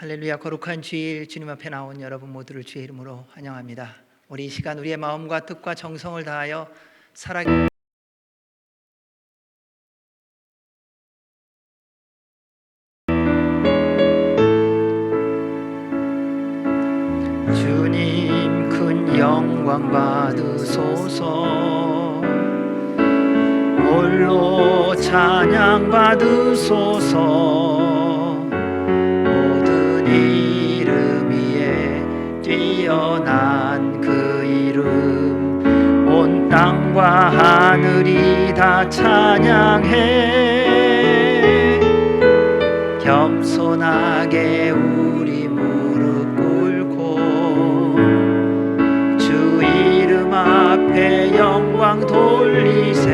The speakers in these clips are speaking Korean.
할렐루야. 거룩한 주일 주님 앞에 나온 여러분 모두를 주의 이름으로 환영합니다. 우리 이 시간 우리의 마음과 뜻과 정성을 다하여 살아 주님 큰 영광 받으소서. 홀로 찬양 받으소서. 뛰어난 그 이름 온 땅과 하늘이 다 찬양해. 겸손하게 우리 무릎 꿇고 주 이름 앞에 영광 돌리세.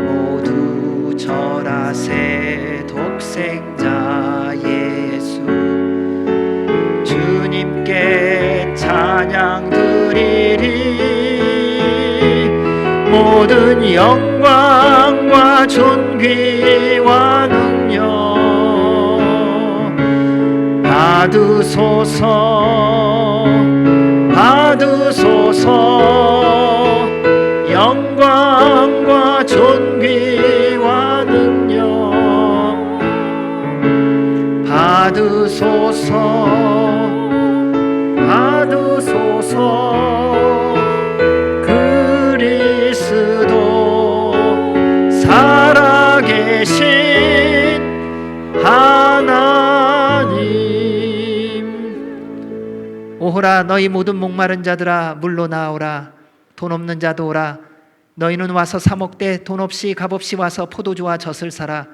모두 절하세. 독생자 예수 주님께 찬양 드리리. 모든 영광과 존귀와 능력 받으소서. 받으소서. 영광과 존귀와 능력 받으소서. 받으소서. 그리스도 살아계신 하나님. 오호라 너희 모든 목마른 자들아 물로 나오라. 돈 없는 자도 오라. 너희는 와서 사 먹되 돈 없이 값없이 와서 포도주와 젖을 사라.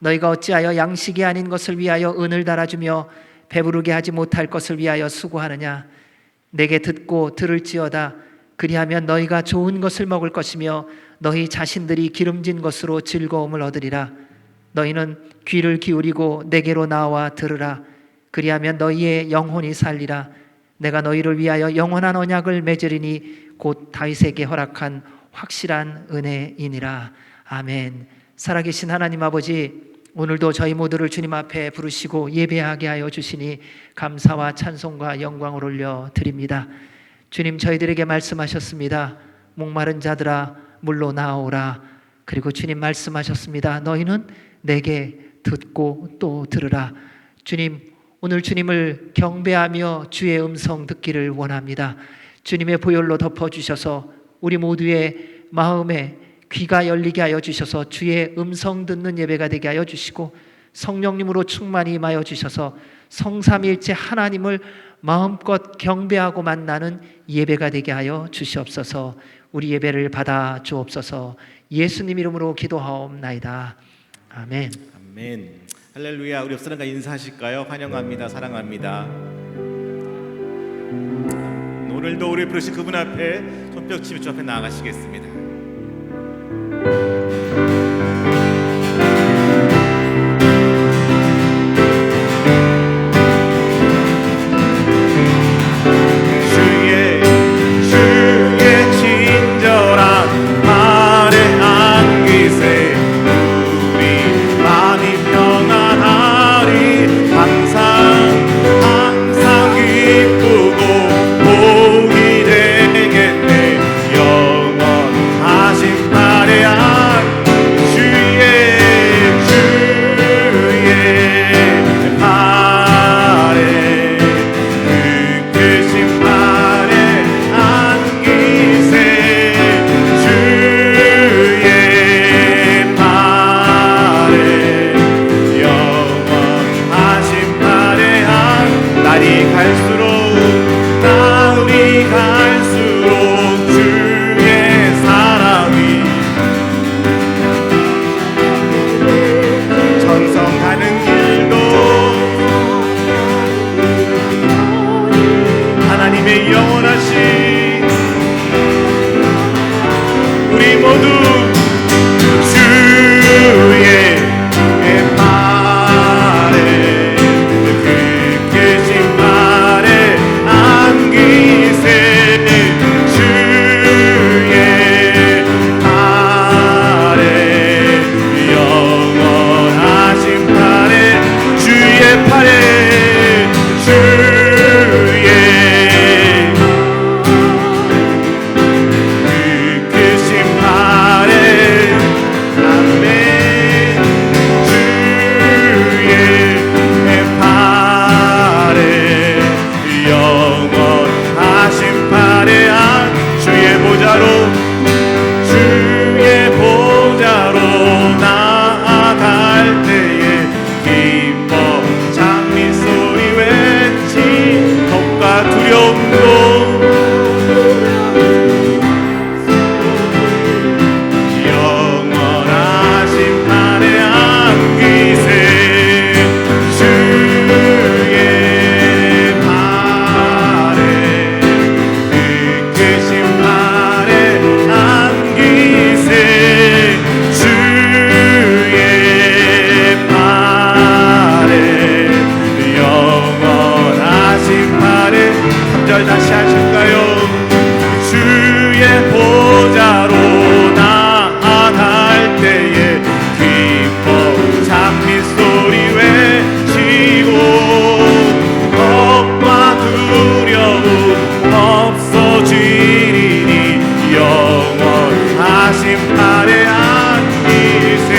너희가 어찌하여 양식이 아닌 것을 위하여 은을 달아주며 배부르게 하지 못할 것을 위하여 수고하느냐. 내게 듣고 들을지어다. 그리하면 너희가 좋은 것을 먹을 것이며 너희 자신들이 기름진 것으로 즐거움을 얻으리라. 너희는 귀를 기울이고 내게로 나와 들으라. 그리하면 너희의 영혼이 살리라. 내가 너희를 위하여 영원한 언약을 맺으리니 곧 다윗에게 허락한 확실한 은혜이니라. 아멘. 살아계신 하나님 아버지, 오늘도 저희 모두를 주님 앞에 부르시고 예배하게 하여 주시니 감사와 찬송과 영광을 올려 드립니다. 주님, 저희들에게 말씀하셨습니다. 목마른 자들아 물로 나오라. 그리고 주님 말씀하셨습니다. 너희는 내게 듣고 또 들으라. 주님, 오늘 주님을 경배하며 주의 음성 듣기를 원합니다. 주님의 보혈로 덮어주셔서 우리 모두의 마음에 귀가 열리게 하여 주셔서 주의 음성 듣는 예배가 되게 하여 주시고 성령님으로 충만히 임하여 주셔서 성삼일체 하나님을 마음껏 경배하고 만나는 예배가 되게 하여 주시옵소서. 우리 예배를 받아 주옵소서. 예수님 이름으로 기도하옵나이다. 아멘. 아멘. 할렐루야. 우리 옆 사람과 인사하실까요? 환영합니다. 사랑합니다. 오늘도 우리 부르신 그분 앞에 손뼉 치며 주 앞에 나아가시겠습니다. 기쁘고 복이 되겠네. 영원 팔에 안기세 주의 팔에 영원하신 팔에 3절 다시 하실까요? 주의 보좌로 나아갈 때에 기뻐 장미 소리 외치고 겁과 두려움 없어지리니 영원하신 팔에 안기세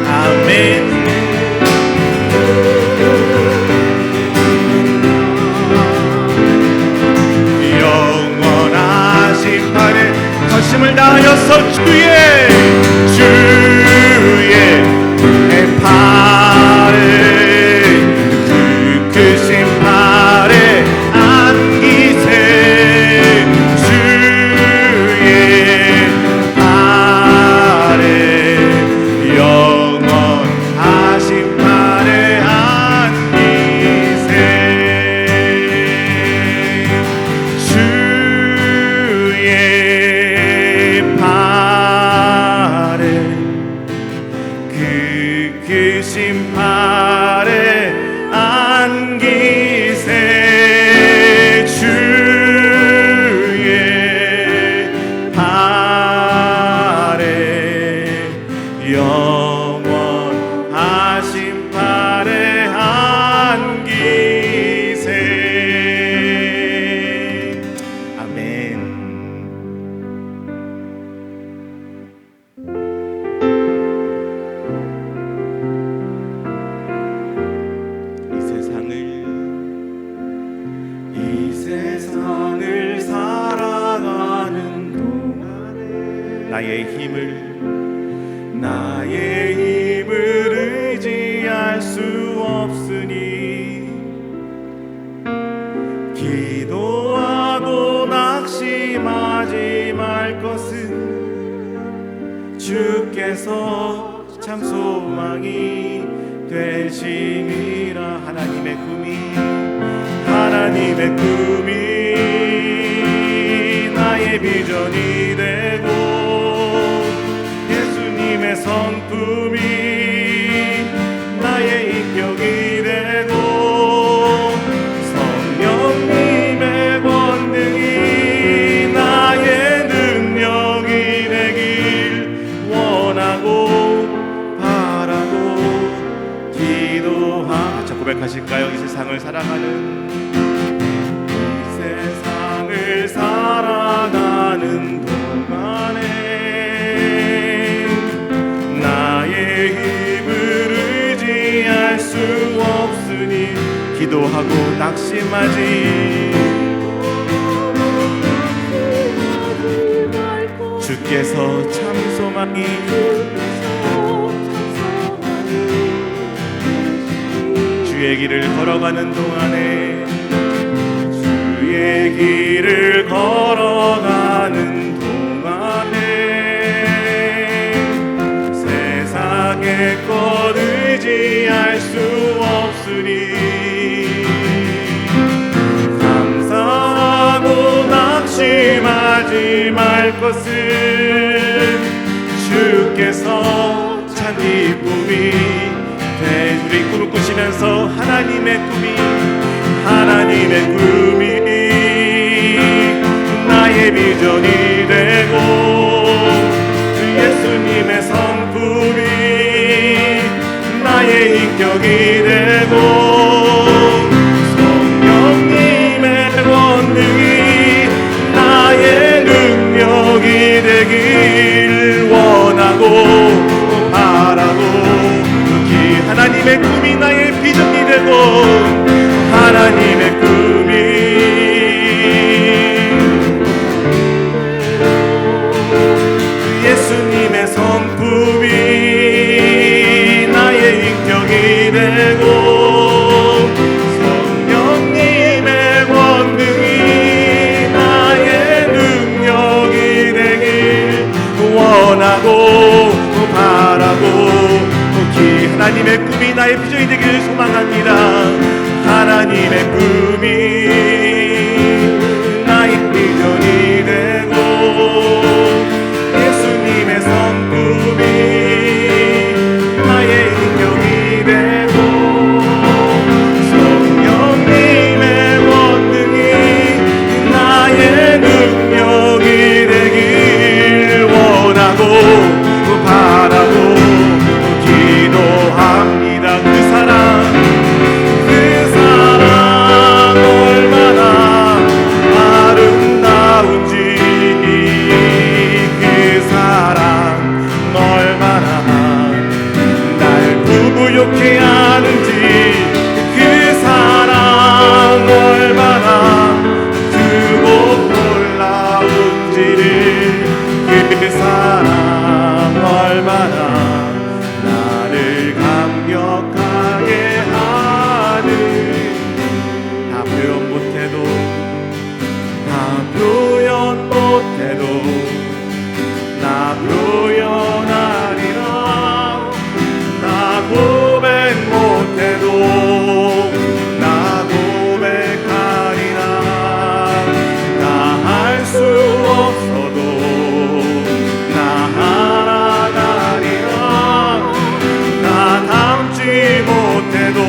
아멘. 영원하신 팔에 전심을 다하여서 주의 팔에 그 크신 팔에 안기세 주의 팔에 영원하신 팔에 안기세 주의 팔에 그 크신 팔에 안기세 주의 팔에 영원하신 팔에 안기세 아멘. 이 세상을 살아가는 동안에 나의 힘을 의지할 수 없으니 기도하고 낙심하지 말 것은 주께서 참 소망이 되심이라. 하나님의 꿈이 나의 비전이 되고 예수님의 성품이 나의 인격이 되고 성령님의 권능이 나의 능력이 되길 원하고 바라고 기도하자. 고백하실까요? 이 세상을 살아가는 동안에 나의 힘을 의지할 수 없으니 기도하고 낙심하지 주께서 참 소망이 주의 길을 걸어가는 동안에 길을 걸어가는 동안에 세상의 것 의지할 수 없으니 감사하고 낙심하지 말 것은 주께서 참 기쁨이 우리 꿈을 꾸시면서 하나님의 꿈이 나의 비전이 되고 예수님의 성품이 나의 인격이 되고 성령님의 권능이 나의 능력이 되길 원하고 바라고 하나님의 꿈이 나의 비전이 되고 하나님의 꿈이 예수님의 성품이 나의 인격이 되고 성령님의 권능이 나의 능력이 되길 원하고 바라고 하나님의 꿈이 나의 비전이 되기를 소망합니다. 하나님의 꿈이 나의 비전이 되고 예수님의 성품이 나의 인격이 되고 성령님의 권능이 나의 능력이 되길 원하고 바라고 기도합니다. 그 사랑 얼마나 아름다운지, 그 사랑 얼마나 날 부욕해 하는지, 그 사랑 얼마나 크고 놀라운지를, 그 사랑 얼마나 나를 감격하게 하는, 다 표현 못해도 나 표현하리라. 나 고백 못해도 나 고백하리라. 나 할 수 없어도 나 알아가리라. 나 닮지 못해도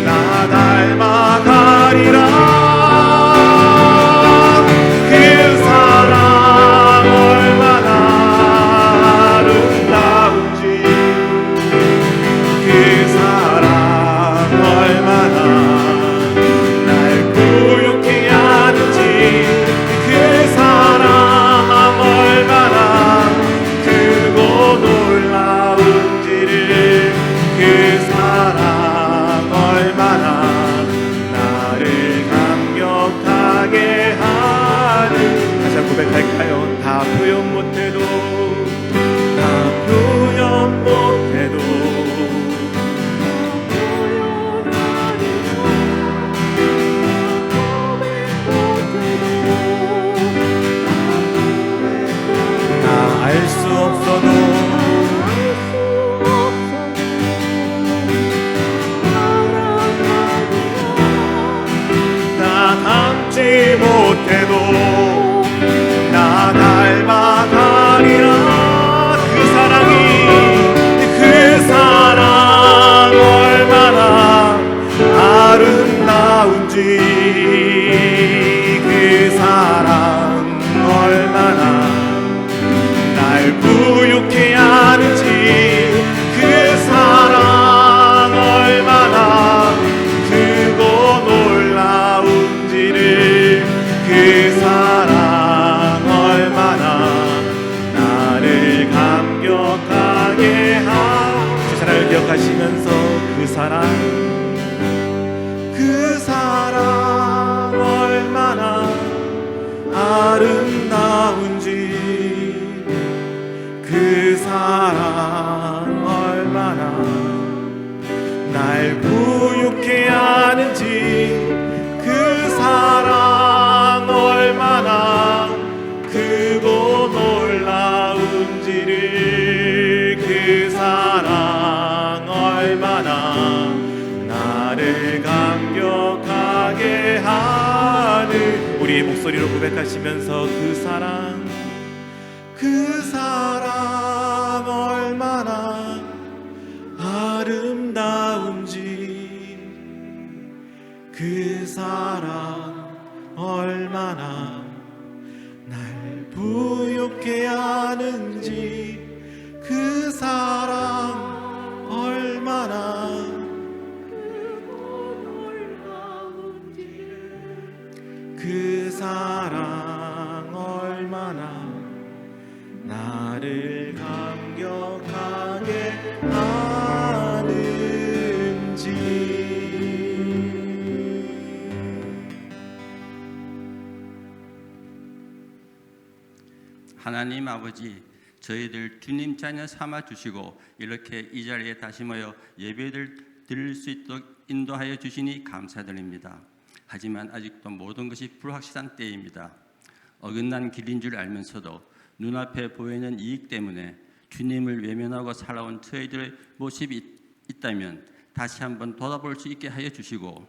나 닮아가리라. 그 사랑 얼마나 아름다운지, 그 사랑 얼마나 날 부욕해 하는지, 그 사랑 얼마나 크고 놀라운지를, 그 사랑 얼마나 나를 감격하게 하는, 다시 한번 고백할까요? 다 표현 못해도 다 표현 못해도 나 알 수 없어도 나 닮지 못해도 나 닮아가리라. 그 사랑이, 그 사랑 얼마나 아름다운지, 그 사랑 얼마나 날 부욕해 하는지, 그 사랑 얼마나 크고 놀라운지를, 그 사랑 얼마나 나를 감격하게 그 사랑을 기억하시면서 그 사랑 얼마나 아름다운지, 그 사랑 얼마나 날 부욕해 하는지, 그 사랑 얼마나 크고 놀라운지를, 그 사랑 얼마나 나를 감격하게 하는, 우리의 목소리로 고백하시면서 그 사랑 얼마나 아름다운지, 그 사랑 얼마나 날 부욕해 하는지, 그 사랑 얼마나 그 사랑 얼마나 나를 감격하게 하는지. 하나님 아버지, 저희들 주님 자녀 삼아 주시고 이렇게 이 자리에 다시 모여 예배를 드릴 수 있도록 인도하여 주시니 감사드립니다. 하지만 아직도 모든 것이 불확실한 때입니다. 어긋난 길인 줄 알면서도 눈앞에 보이는 이익 때문에 주님을 외면하고 살아온 저희들의 모습이 있다면 다시 한번 돌아볼 수 있게 하여 주시고,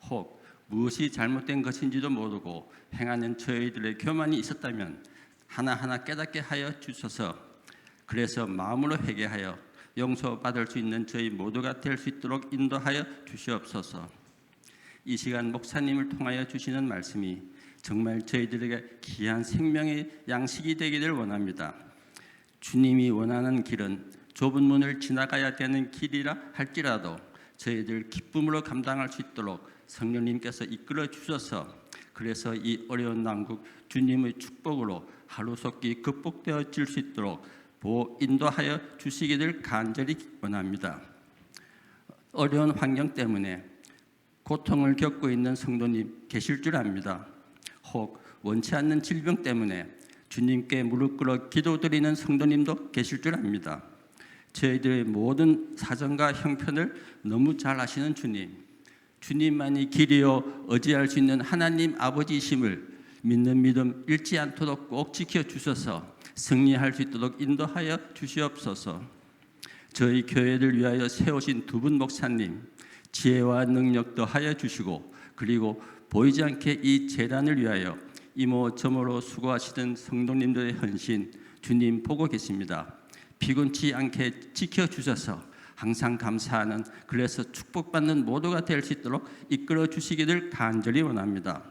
혹 무엇이 잘못된 것인지도 모르고 행하는 저희들의 교만이 있었다면 하나하나 깨닫게 하여 주셔서, 그래서 마음으로 회개하여 용서받을 수 있는 저희 모두가 될 수 있도록 인도하여 주시옵소서. 이 시간 목사님을 통하여 주시는 말씀이 정말 저희들에게 귀한 생명의 양식이 되기를 원합니다. 주님이 원하는 길은 좁은 문을 지나가야 되는 길이라 할지라도 저희들 기쁨으로 감당할 수 있도록 성령님께서 이끌어 주셔서, 그래서 이 어려운 난국 주님의 축복으로 하루속히 극복되어질 수 있도록 인도하여 주시기를 간절히 원합니다. 어려운 환경 때문에 고통을 겪고 있는 성도님 계실 줄 압니다. 혹 원치 않는 질병 때문에 주님께 무릎 꿇어 기도드리는 성도님도 계실 줄 압니다. 저희들의 모든 사정과 형편을 너무 잘 아시는 주님, 주님만이 길이요 의지할 수 있는 하나님 아버지이심을 믿는 믿음 잃지 않도록 꼭 지켜주셔서 승리할 수 있도록 인도하여 주시옵소서. 저희 교회를 위하여 세우신 두 분 목사님 지혜와 능력 더하여 주시고, 그리고 보이지 않게 이 재단을 위하여 이모저모로 수고하시던 성도님들의 헌신 주님 보고 계십니다. 피곤치 않게 지켜주셔서 항상 감사하는, 그래서 축복받는 모두가 될 수 있도록 이끌어 주시기를 간절히 원합니다.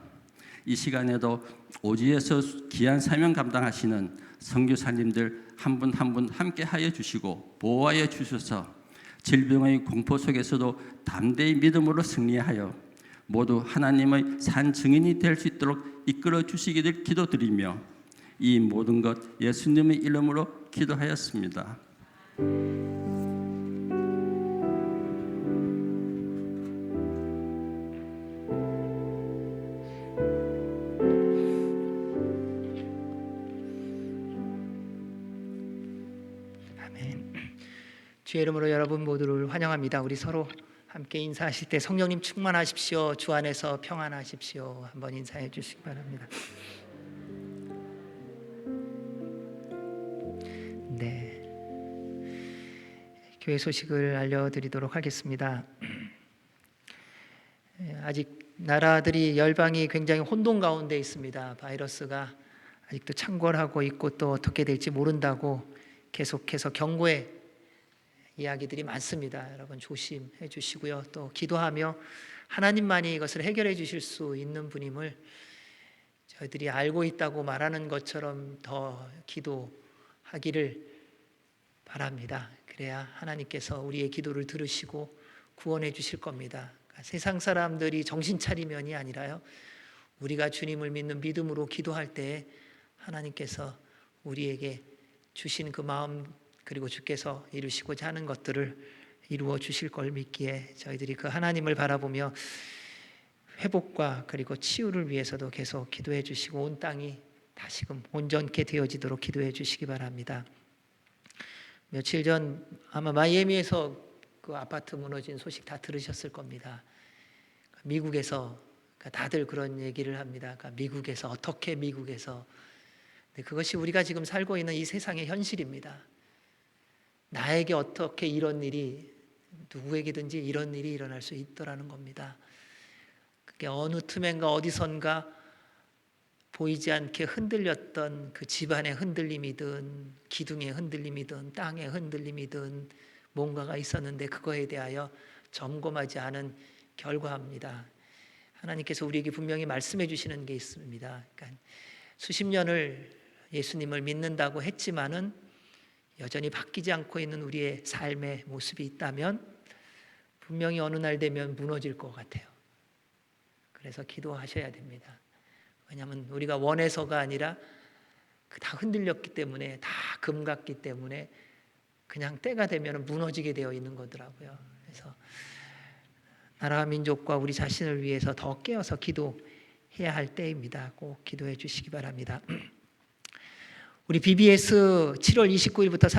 이 시간에도 오지에서 귀한 사명 감당하시는 선교사님들 한 분 한 분 함께 하여 주시고 보호하여 주셔서 질병의 공포 속에서도 담대히 믿음으로 승리하여 모두 하나님의 산 증인이 될 수 있도록 이끌어 주시기를 기도드리며, 이 모든 것 예수님의 이름으로 기도하였습니다. 주의 이름으로 여러분 모두를 환영합니다. 우리 서로 함께 인사하실 때 성령님 충만하십시오, 주 안에서 평안하십시오 한번 인사해 주시기 바랍니다. 네, 교회 소식을 알려드리도록 하겠습니다. 아직 나라들이 열방이 굉장히 혼돈 가운데 있습니다. 바이러스가 아직도 창궐하고 있고 또 어떻게 될지 모른다고 계속해서 경고의 이야기들이 많습니다. 여러분 조심해 주시고요. 또 기도하며 하나님만이 이것을 해결해 주실 수 있는 분임을 저희들이 알고 있다고 말하는 것처럼 더 기도하기를 바랍니다. 그래야 하나님께서 우리의 기도를 들으시고 구원해 주실 겁니다. 그러니까 세상 사람들이 정신 차리면이 아니라요, 우리가 주님을 믿는 믿음으로 기도할 때 하나님께서 우리에게 주신 그 마음, 그리고 주께서 이루시고자 하는 것들을 이루어 주실 걸 믿기에 저희들이 그 하나님을 바라보며 회복과 그리고 치유를 위해서도 계속 기도해 주시고 온 땅이 다시금 온전케 되어지도록 기도해 주시기 바랍니다. 며칠 전 아마 마이애미에서 그 아파트 무너진 소식 다 들으셨을 겁니다. 미국에서 다들 그런 얘기를 합니다. 미국에서 어떻게 미국에서, 그것이 우리가 지금 살고 있는 이 세상의 현실입니다. 나에게 어떻게 이런 일이, 누구에게든지 이런 일이 일어날 수 있더라는 겁니다. 그게 어느 틈엔가 어디선가 보이지 않게 흔들렸던 그 집안의 흔들림이든 기둥의 흔들림이든 땅의 흔들림이든 뭔가가 있었는데 그거에 대하여 점검하지 않은 결과입니다. 하나님께서 우리에게 분명히 말씀해 주시는 게 있습니다. 그러니까 수십 년을 예수님을 믿는다고 했지만은 여전히 바뀌지 않고 있는 우리의 삶의 모습이 있다면 분명히 어느 날 되면 무너질 것 같아요. 그래서 기도하셔야 됩니다. 왜냐하면 우리가 원해서가 아니라 다 흔들렸기 때문에, 다 금 같기 때문에 그냥 때가 되면 무너지게 되어 있는 거더라고요. 그래서 나라와 민족과 우리 자신을 위해서 더 깨어서 기도해야 할 때입니다. 꼭 기도해 주시기 바랍니다. 우리 BBS 7월 29일부터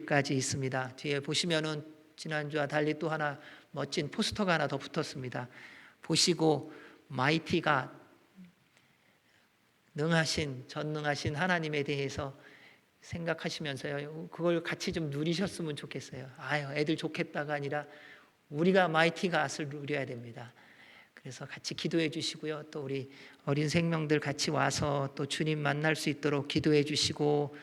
31일까지 있습니다. 뒤에 보시면은 지난주와 달리 또 하나 멋진 포스터가 하나 더 붙었습니다. 보시고 마이티가 능하신, 전능하신 하나님에 대해서 생각하시면서요, 그걸 같이 좀 누리셨으면 좋겠어요. 아유, 애들 좋겠다가 아니라 우리가 마이티 갓을 누려야 됩니다. 그래서 같이 기도해 주시고요. 또 우리 어린 생명들 같이 와서 또 주님 만날 수 있도록 기도해 주시고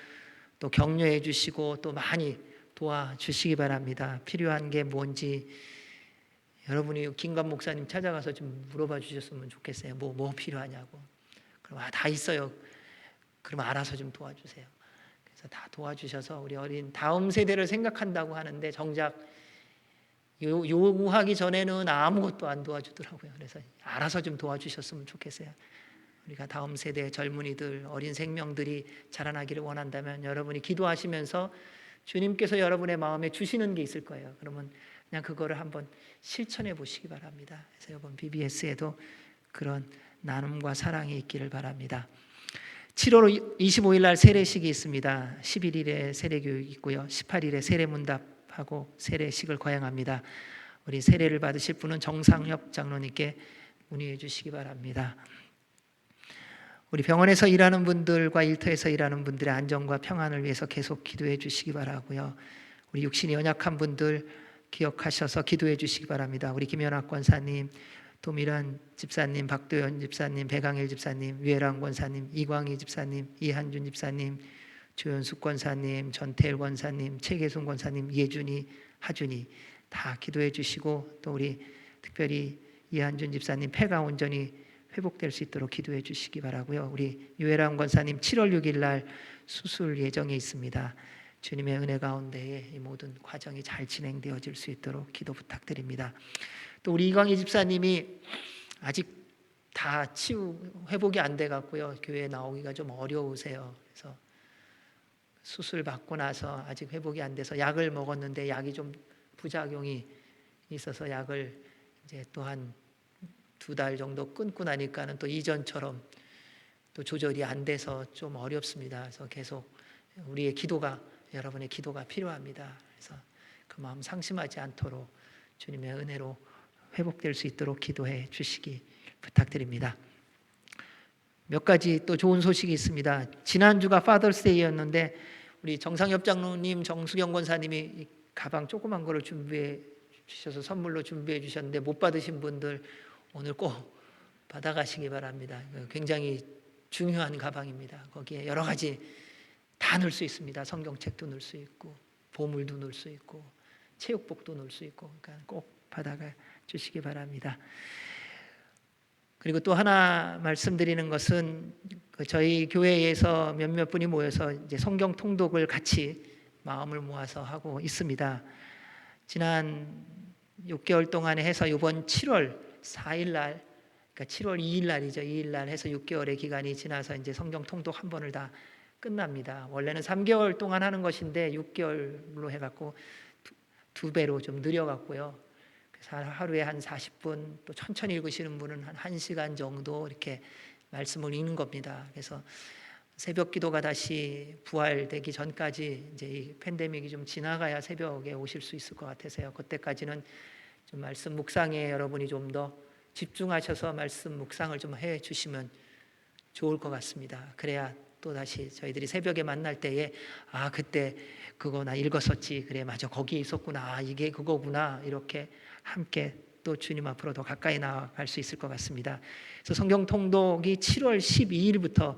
또 격려해 주시고 또 많이 도와주시기 바랍니다. 필요한 게 뭔지 여러분이 김관 목사님 찾아가서 좀 물어봐 주셨으면 좋겠어요. 뭐 필요하냐고. 그럼 다 있어요. 그럼 알아서 좀 도와주세요. 그래서 다 도와주셔서 우리 어린 다음 세대를 생각한다고 하는데 정작 요구하기 전에는 아무것도 안 도와주더라고요. 그래서 알아서 좀 도와주셨으면 좋겠어요. 우리가 다음 세대 젊은이들, 어린 생명들이 자라나기를 원한다면 여러분이 기도하시면서 주님께서 여러분의 마음에 주시는 게 있을 거예요. 그러면 그냥 그거를 한번 실천해 보시기 바랍니다. 그래서 이번 BBS에도 그런 나눔과 사랑이 있기를 바랍니다. 7월 25일 날 세례식이 있습니다. 11일에 세례교육 있고요. 18일에 세례문답하고 세례식을 거행합니다. 우리 세례를 받으실 분은 정상협 장로님께 문의해 주시기 바랍니다. 우리 병원에서 일하는 분들과 일터에서 일하는 분들의 안전과 평안을 위해서 계속 기도해 주시기 바라고요. 우리 육신이 연약한 분들 기억하셔서 기도해 주시기 바랍니다. 우리 김연학 권사님, 도미란 집사님, 박도현 집사님, 배강일 집사님, 유혜랑 권사님, 이광희 집사님, 이한준 집사님, 조현숙 권사님, 전태일 권사님, 최계순 권사님, 예준이, 하준이 다 기도해 주시고 또 우리 특별히 이한준 집사님 폐가 온전히 회복될 수 있도록 기도해 주시기 바라고요. 우리 유혜랑 권사님 7월 6일 날 수술 예정에 있습니다. 주님의 은혜 가운데에 이 모든 과정이 잘 진행되어질 수 있도록 기도 부탁드립니다. 또 우리 이광희 집사님이 아직 다 회복이 안 돼 갖고요. 교회에 나오기가 좀 어려우세요. 그래서 수술 받고 나서 아직 회복이 안 돼서 약을 먹었는데 약이 좀 부작용이 있어서 약을 이제 또 한 2달 정도 끊고 나니까는 또 이전처럼 또 조절이 안 돼서 좀 어렵습니다. 그래서 계속 우리의 기도가 여러분의 기도가 필요합니다. 그래서 그 마음 상심하지 않도록 주님의 은혜로 회복될 수 있도록 기도해 주시기 부탁드립니다. 몇 가지 또 좋은 소식이 있습니다. 지난주가 파더스데이였는데 우리 정상협 장로님, 정수경 권사님이 가방 조그만 거를 준비해 주셔서 선물로 준비해 주셨는데 못 받으신 분들 오늘 꼭 받아가시기 바랍니다. 굉장히 중요한 가방입니다. 거기에 여러 가지 다 넣을 수 있습니다. 성경책도 넣을 수 있고 보물도 넣을 수 있고 체육복도 넣을 수 있고 그러니까 꼭 받아가 주시기 바랍니다. 그리고 또 하나 말씀드리는 것은 저희 교회에서 몇몇 분이 모여서 이제 성경 통독을 같이 마음을 모아서 하고 있습니다. 지난 6개월 동안에 해서 이번 7월 4일 날, 그러니까 7월 2일 날이죠. 2일 날 해서 6개월의 기간이 지나서 이제 성경 통독 한 번을 다 끝납니다. 원래는 3개월 동안 하는 것인데 6개월로 해갖고 두 배로 좀 늘려갖고요. 그래서 하루에 한 40분, 또 천천히 읽으시는 분은 한 1시간 정도 이렇게 말씀을 읽는 겁니다. 그래서 새벽 기도가 다시 부활되기 전까지 이제 이 팬데믹이 좀 지나가야 새벽에 오실 수 있을 것 같아서요. 그때까지는 좀 말씀 묵상에 여러분이 좀 더 집중하셔서 말씀 묵상을 좀 해 주시면 좋을 것 같습니다. 그래야 또 다시 저희들이 새벽에 만날 때에 아 그때 그거 나 읽었었지, 그래 맞아 거기에 있었구나, 아, 이게 그거구나, 이렇게 함께 또 주님 앞으로 더 가까이 나아갈 수 있을 것 같습니다. 그래서 성경 통독이 7월 12일부터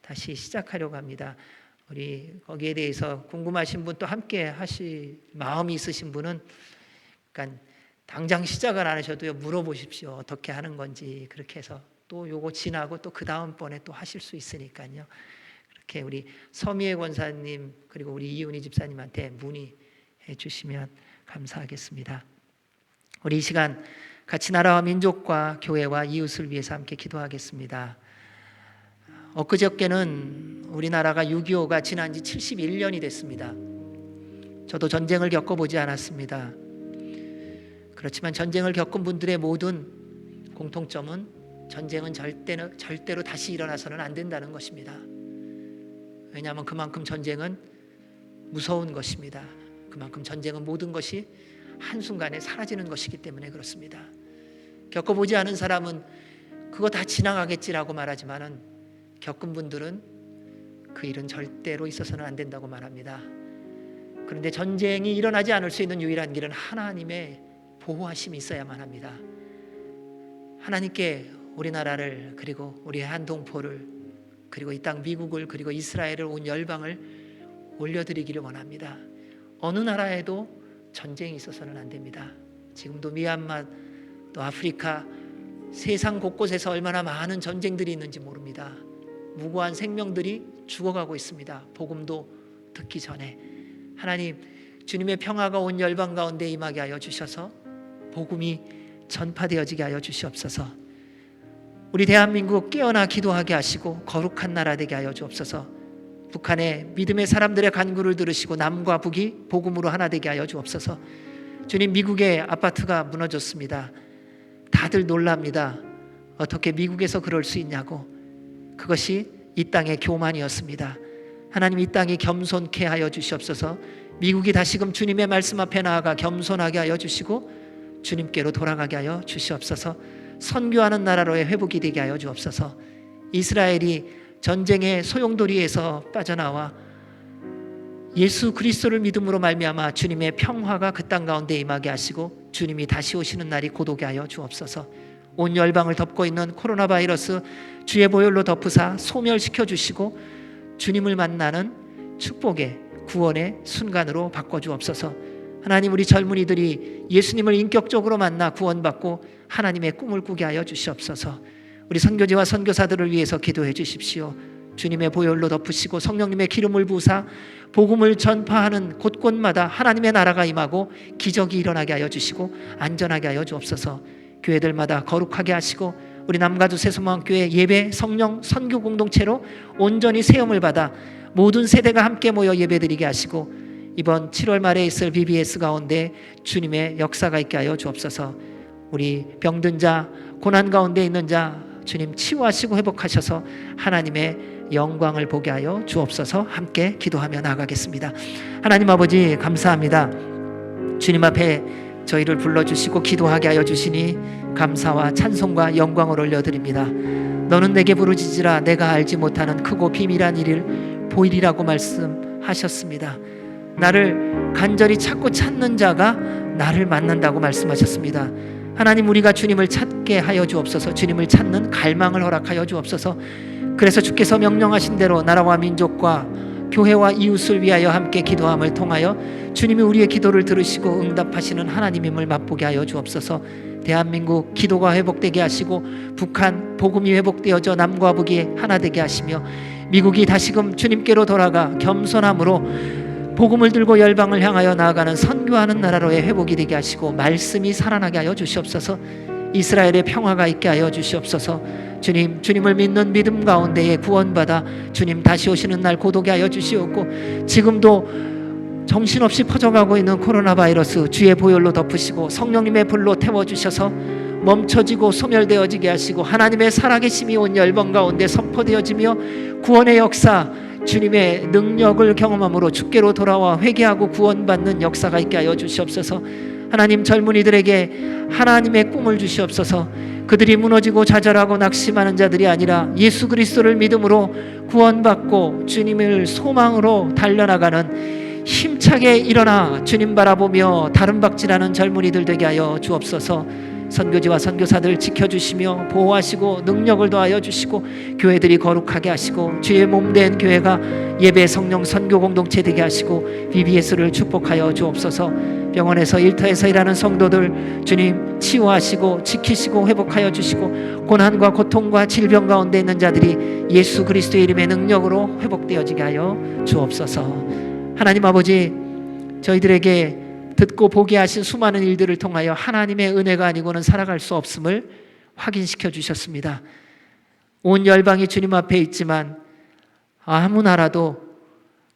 다시 시작하려고 합니다. 우리 거기에 대해서 궁금하신 분 또 함께 하실 마음이 있으신 분은 그러니까 당장 시작을 안 하셔도요 물어보십시오. 어떻게 하는 건지. 그렇게 해서 또 요거 지나고 또 그 다음번에 또 하실 수 있으니까요. 그렇게 우리 서미애 권사님 그리고 우리 이윤희 집사님한테 문의해 주시면 감사하겠습니다. 우리 이 시간 같이 나라와 민족과 교회와 이웃을 위해서 함께 기도하겠습니다. 엊그저께는 우리나라가 6.25가 지난 지 71년이 됐습니다. 저도 전쟁을 겪어보지 않았습니다. 그렇지만 전쟁을 겪은 분들의 모든 공통점은 전쟁은 절대로 다시 일어나서는 안 된다는 것입니다. 왜냐하면 그만큼 전쟁은 무서운 것입니다. 그만큼 전쟁은 모든 것이 한순간에 사라지는 것이기 때문에 그렇습니다. 겪어보지 않은 사람은 그거 다 지나가겠지라고 말하지만은 겪은 분들은 그 일은 절대로 있어서는 안 된다고 말합니다. 그런데 전쟁이 일어나지 않을 수 있는 유일한 길은 하나님의 보호하심이 있어야만 합니다. 하나님께 우리나라를, 그리고 우리 한동포를, 그리고 이 땅 미국을, 그리고 이스라엘을, 온 열방을 올려드리기를 원합니다. 어느 나라에도 전쟁이 있어서는 안 됩니다. 지금도 미얀마, 또 아프리카, 세상 곳곳에서 얼마나 많은 전쟁들이 있는지 모릅니다. 무고한 생명들이 죽어가고 있습니다. 복음도 듣기 전에. 하나님, 주님의 평화가 온 열방 가운데 임하게 하여 주셔서 복음이 전파되어지게 하여 주시옵소서. 우리 대한민국 깨어나 기도하게 하시고 거룩한 나라 되게 하여 주옵소서. 북한의 믿음의 사람들의 간구를 들으시고 남과 북이 복음으로 하나 되게 하여 주옵소서. 주님, 미국의 아파트가 무너졌습니다. 다들 놀랍니다. 어떻게 미국에서 그럴 수 있냐고. 그것이 이 땅의 교만이었습니다. 하나님, 이 땅이 겸손케 하여 주시옵소서. 미국이 다시금 주님의 말씀 앞에 나아가 겸손하게 하여 주시고 주님께로 돌아가게 하여 주시옵소서. 선교하는 나라로의 회복이 되게 하여 주옵소서. 이스라엘이 전쟁의 소용돌이에서 빠져나와 예수 그리스도를 믿음으로 말미암아 주님의 평화가 그 땅 가운데 임하게 하시고 주님이 다시 오시는 날이 고도게 하여 주옵소서. 온 열방을 덮고 있는 코로나 바이러스 주의 보혈로 덮으사 소멸시켜 주시고 주님을 만나는 축복의 구원의 순간으로 바꿔주옵소서. 하나님, 우리 젊은이들이 예수님을 인격적으로 만나 구원받고 하나님의 꿈을 꾸게 하여 주시옵소서. 우리 선교지와 선교사들을 위해서 기도해 주십시오. 주님의 보혈로 덮으시고 성령님의 기름을 부으사 복음을 전파하는 곳곳마다 하나님의 나라가 임하고 기적이 일어나게 하여 주시고 안전하게 하여 주옵소서. 교회들마다 거룩하게 하시고 우리 남가주 새소망교회 예배 성령 선교 공동체로 온전히 세움을 받아 모든 세대가 함께 모여 예배드리게 하시고 이번 7월 말에 있을 BBS 가운데 주님의 역사가 있게 하여 주옵소서. 우리 병든 자, 고난 가운데 있는 자 주님 치유하시고 회복하셔서 하나님의 영광을 보게 하여 주옵소서. 함께 기도하며 나아가겠습니다. 하나님 아버지, 감사합니다. 주님 앞에 저희를 불러주시고 기도하게 하여 주시니 감사와 찬송과 영광을 올려드립니다. 너는 내게 부르짖으라. 내가 알지 못하는 크고 비밀한 일을 보이리라고 말씀하셨습니다. 나를 간절히 찾고 찾는 자가 나를 만난다고 말씀하셨습니다. 하나님, 우리가 주님을 찾게 하여 주옵소서. 주님을 찾는 갈망을 허락하여 주옵소서. 그래서 주께서 명령하신 대로 나라와 민족과 교회와 이웃을 위하여 함께 기도함을 통하여 주님이 우리의 기도를 들으시고 응답하시는 하나님임을 맛보게 하여 주옵소서. 대한민국 기도가 회복되게 하시고 북한 복음이 회복되어져 남과 북이 하나 되게 하시며 미국이 다시금 주님께로 돌아가 겸손함으로 복음을 들고 열방을 향하여 나아가는 선교하는 나라로의 회복이 되게 하시고 말씀이 살아나게 하여 주시옵소서. 이스라엘의 평화가 있게 하여 주시옵소서. 주님, 주님을 믿는 믿음 가운데에 구원받아 주님 다시 오시는 날 고도게 하여 주시옵고 지금도 정신없이 퍼져가고 있는 코로나 바이러스 주의 보혈로 덮으시고 성령님의 불로 태워주셔서 멈춰지고 소멸되어지게 하시고 하나님의 살아계심이 온 열방 가운데 선포되어지며 구원의 역사 주님의 능력을 경험함으로 주께로 돌아와 회개하고 구원받는 역사가 있게 하여 주시옵소서. 하나님, 젊은이들에게 하나님의 꿈을 주시옵소서. 그들이 무너지고 좌절하고 낙심하는 자들이 아니라 예수 그리스도를 믿음으로 구원받고 주님을 소망으로 달려나가는 힘차게 일어나 주님 바라보며 다름박질하는 젊은이들 되게 하여 주옵소서. 선교지와 선교사들 지켜주시며 보호하시고 능력을 더하여 주시고 교회들이 거룩하게 하시고 주의 몸된 교회가 예배 성령 선교 공동체 되게 하시고 BBS를 축복하여 주옵소서. 병원에서 일터에서 일하는 성도들 주님 치유하시고 지키시고 회복하여 주시고 고난과 고통과 질병 가운데 있는 자들이 예수 그리스도의 이름의 능력으로 회복되어지게 하여 주옵소서. 하나님 아버지, 저희들에게 듣고 보게 하신 수많은 일들을 통하여 하나님의 은혜가 아니고는 살아갈 수 없음을 확인시켜 주셨습니다. 온 열방이 주님 앞에 있지만 아무 나라도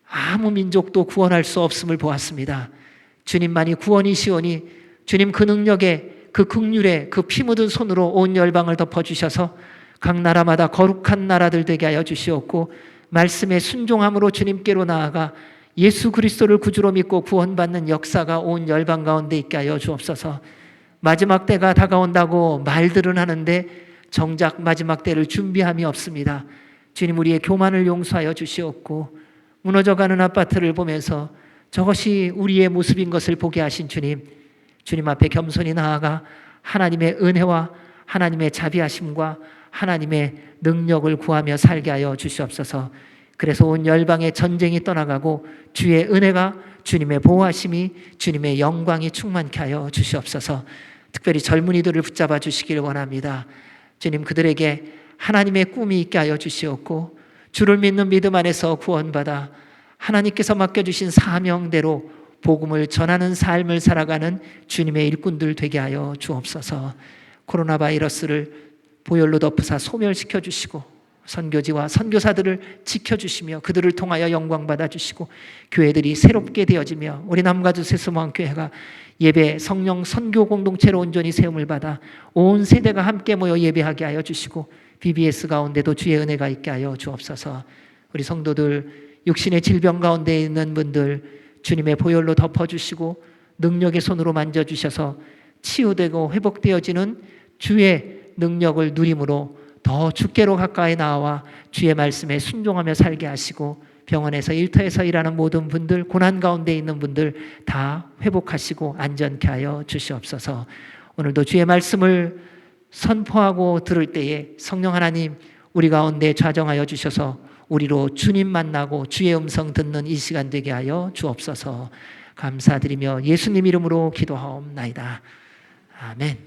아무 민족도 구원할 수 없음을 보았습니다. 주님만이 구원이시오니 주님 그 능력에 그 긍휼에 그 피 묻은 손으로 온 열방을 덮어주셔서 각 나라마다 거룩한 나라들 되게 하여 주시옵고 말씀에 순종함으로 주님께로 나아가 예수 그리스도를 구주로 믿고 구원받는 역사가 온 열방 가운데 있게 하여 주옵소서. 마지막 때가 다가온다고 말들은 하는데 정작 마지막 때를 준비함이 없습니다. 주님, 우리의 교만을 용서하여 주시옵고 무너져가는 아파트를 보면서 저것이 우리의 모습인 것을 보게 하신 주님 앞에 겸손히 나아가 하나님의 은혜와 하나님의 자비하심과 하나님의 능력을 구하며 살게 하여 주시옵소서. 그래서 온 열방의 전쟁이 떠나가고 주의 은혜가, 주님의 보호하심이, 주님의 영광이 충만케 하여 주시옵소서. 특별히 젊은이들을 붙잡아 주시길 원합니다. 주님, 그들에게 하나님의 꿈이 있게 하여 주시옵고 주를 믿는 믿음 안에서 구원받아 하나님께서 맡겨주신 사명대로 복음을 전하는 삶을 살아가는 주님의 일꾼들 되게 하여 주옵소서. 코로나 바이러스를 보혈로 덮으사 소멸시켜 주시고 선교지와 선교사들을 지켜주시며 그들을 통하여 영광 받아주시고 교회들이 새롭게 되어지며 우리 남가주 세수모항교회가 예배 성령 선교 공동체로 온전히 세움을 받아 온 세대가 함께 모여 예배하게 하여 주시고 BBS 가운데도 주의 은혜가 있게 하여 주옵소서. 우리 성도들 육신의 질병 가운데 있는 분들 주님의 보혈로 덮어주시고 능력의 손으로 만져주셔서 치유되고 회복되어지는 주의 능력을 누림으로 더 주께로 가까이 나와 주의 말씀에 순종하며 살게 하시고 병원에서 일터에서 일하는 모든 분들, 고난 가운데 있는 분들 다 회복하시고 안전케 하여 주시옵소서. 오늘도 주의 말씀을 선포하고 들을 때에 성령 하나님 우리 가운데 좌정하여 주셔서 우리로 주님 만나고 주의 음성 듣는 이 시간 되게 하여 주옵소서. 감사드리며 예수님 이름으로 기도하옵나이다. 아멘.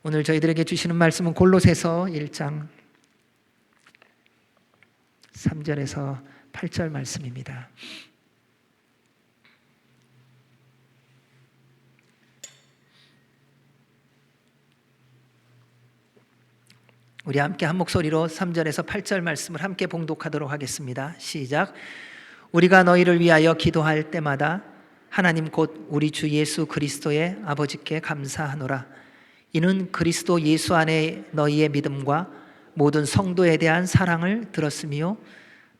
오늘 저희들에게 주시는 말씀은 골로새서 1장 3절에서 8절 말씀입니다. 우리 함께 한 목소리로 3절에서 8절 말씀을 함께 봉독하도록 하겠습니다. 시작. 우리가 너희를 위하여 기도할 때마다 하나님 곧 우리 주 예수 그리스도의 아버지께 감사하노라. 이는 그리스도 예수 안에 너희의 믿음과 모든 성도에 대한 사랑을 들었으며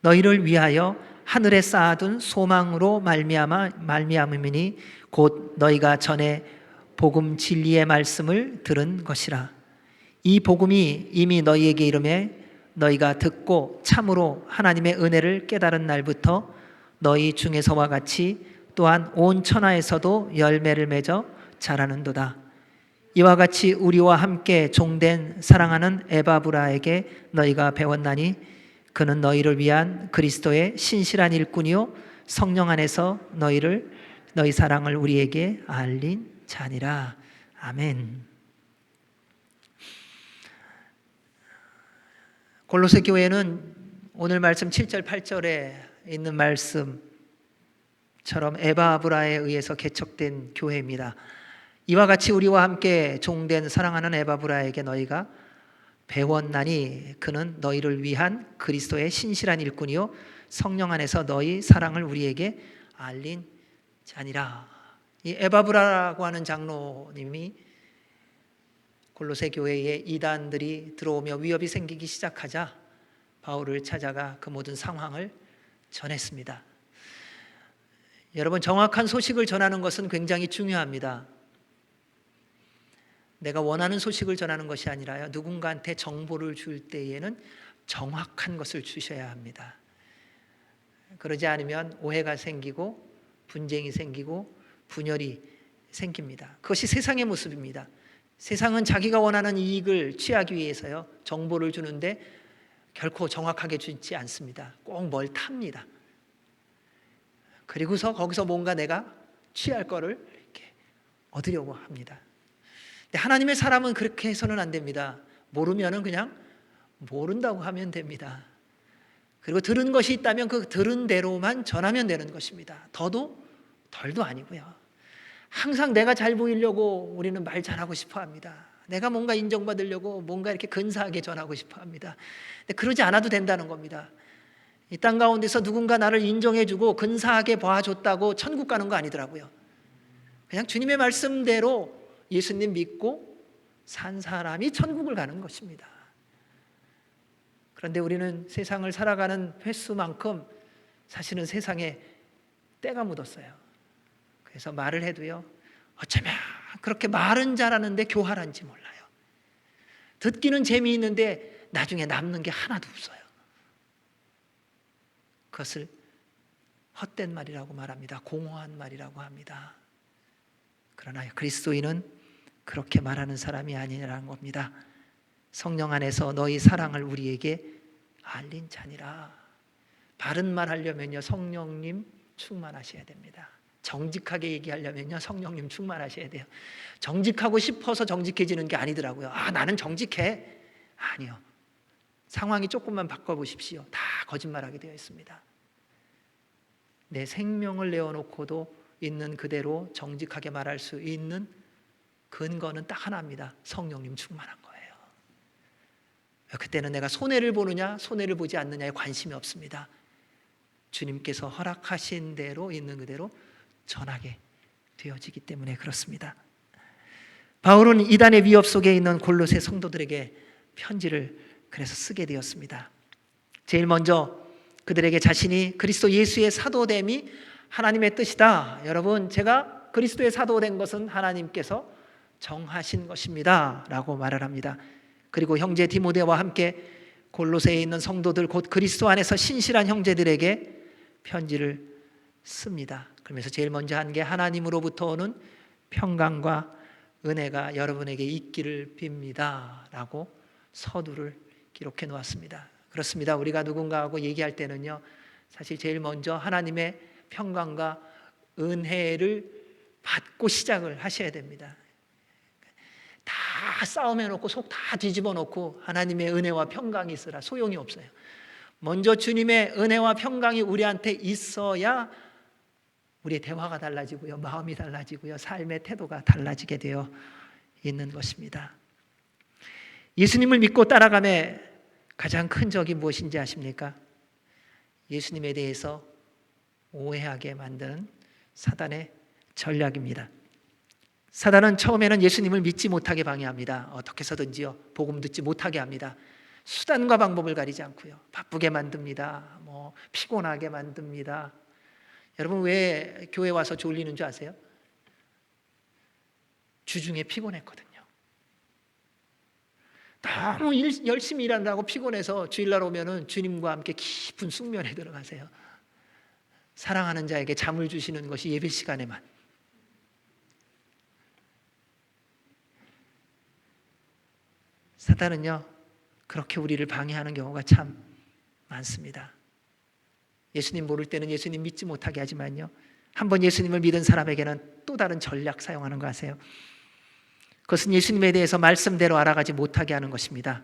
너희를 위하여 하늘에 쌓아둔 소망으로 말미암음이니 곧 너희가 전에 복음 진리의 말씀을 들은 것이라. 이 복음이 이미 너희에게 이르매 너희가 듣고 참으로 하나님의 은혜를 깨달은 날부터 너희 중에서와 같이 또한 온 천하에서도 열매를 맺어 자라는도다. 이와 같이 우리와 함께 종된 사랑하는 에바브라에게 너희가 배웠나니 그는 너희를 위한 그리스도의 신실한 일꾼이요 성령 안에서 너희 사랑을 우리에게 알린 자니라. 아멘. 골로새 교회는 오늘 말씀 7절 8절에 있는 말씀처럼 에바브라에 의해서 개척된 교회입니다. 이와 같이 우리와 함께 종된 사랑하는 에바브라에게 너희가 배웠나니 그는 너희를 위한 그리스도의 신실한 일꾼이요 성령 안에서 너희 사랑을 우리에게 알린 자니라. 이 에바브라라고 하는 장로님이 골로새 교회에 이단들이 들어오며 위협이 생기기 시작하자 바울을 찾아가 그 모든 상황을 전했습니다. 여러분, 정확한 소식을 전하는 것은 굉장히 중요합니다. 내가 원하는 소식을 전하는 것이 아니라요, 누군가한테 정보를 줄 때에는 정확한 것을 주셔야 합니다. 그러지 않으면 오해가 생기고 분쟁이 생기고 분열이 생깁니다. 그것이 세상의 모습입니다. 세상은 자기가 원하는 이익을 취하기 위해서요, 정보를 주는데 결코 정확하게 주지 않습니다. 꼭 뭘 탑니다. 그리고서 거기서 뭔가 내가 취할 거를 이렇게 얻으려고 합니다. 근데 하나님의 사람은 그렇게 해서는 안 됩니다. 모르면은 그냥 모른다고 하면 됩니다. 그리고 들은 것이 있다면 그 들은 대로만 전하면 되는 것입니다. 더도 덜도 아니고요. 항상 내가 잘 보이려고 우리는 말 잘하고 싶어 합니다. 내가 뭔가 인정받으려고 뭔가 이렇게 근사하게 전하고 싶어 합니다. 근데 그러지 않아도 된다는 겁니다. 이 땅 가운데서 누군가 나를 인정해주고 근사하게 봐줬다고 천국 가는 거 아니더라고요. 그냥 주님의 말씀대로 예수님 믿고 산 사람이 천국을 가는 것입니다. 그런데 우리는 세상을 살아가는 횟수만큼 사실은 세상에 때가 묻었어요. 그래서 말을 해도요, 어쩌면 그렇게 말은 잘하는데 교활한지 몰라요. 듣기는 재미있는데 나중에 남는 게 하나도 없어요. 그것을 헛된 말이라고 말합니다. 공허한 말이라고 합니다. 그러나 그리스도인은 그렇게 말하는 사람이 아니라는 겁니다. 성령 안에서 너희 사랑을 우리에게 알린 자니라. 바른 말 하려면요, 성령님 충만하셔야 됩니다. 정직하게 얘기하려면요, 성령님 충만하셔야 돼요. 정직하고 싶어서 정직해지는 게 아니더라고요. 나는 정직해. 아니요. 상황이 조금만 바꿔보십시오. 다 거짓말하게 되어 있습니다. 내 생명을 내어놓고도 있는 그대로 정직하게 말할 수 있는 근거는 딱 하나입니다. 성령님 충만한 거예요. 그때는 내가 손해를 보느냐 손해를 보지 않느냐에 관심이 없습니다. 주님께서 허락하신 대로 있는 그대로 전하게 되어지기 때문에 그렇습니다. 바울은 이단의 위협 속에 있는 골로새 성도들에게 편지를 그래서 쓰게 되었습니다. 제일 먼저 그들에게 자신이 그리스도 예수의 사도됨이 하나님의 뜻이다. 여러분, 제가 그리스도의 사도된 것은 하나님께서 정하신 것입니다 라고 말을 합니다. 그리고 형제 디모데와 함께 골로새에 있는 성도들, 곧 그리스도 안에서 신실한 형제들에게 편지를 씁니다. 그러면서 제일 먼저 한 게 하나님으로부터 오는 평강과 은혜가 여러분에게 있기를 빕니다 라고 서두를 기록해 놓았습니다. 그렇습니다. 우리가 누군가하고 얘기할 때는요, 사실 제일 먼저 하나님의 평강과 은혜를 받고 시작을 하셔야 됩니다. 다 싸움해 놓고 속 다 뒤집어 놓고 하나님의 은혜와 평강이 있으라 소용이 없어요. 먼저 주님의 은혜와 평강이 우리한테 있어야 우리의 대화가 달라지고요, 마음이 달라지고요, 삶의 태도가 달라지게 되어 있는 것입니다. 예수님을 믿고 따라감의 가장 큰 적이 무엇인지 아십니까? 예수님에 대해서 오해하게 만드는 사단의 전략입니다. 사단은 처음에는 예수님을 믿지 못하게 방해합니다. 어떻게 해서든지요, 복음 듣지 못하게 합니다. 수단과 방법을 가리지 않고요, 바쁘게 만듭니다. 피곤하게 만듭니다. 여러분, 왜 교회 와서 졸리는 줄 아세요? 주중에 피곤했거든요. 너무 열심히 일하느라고 피곤해서 주일날 오면은 주님과 함께 깊은 숙면에 들어가세요. 사랑하는 자에게 잠을 주시는 것이 예배 시간에만. 사단은요, 그렇게 우리를 방해하는 경우가 참 많습니다. 예수님 모를 때는 예수님 믿지 못하게 하지만요, 한번 예수님을 믿은 사람에게는 또 다른 전략 사용하는 거 아세요? 그것은 예수님에 대해서 말씀대로 알아가지 못하게 하는 것입니다.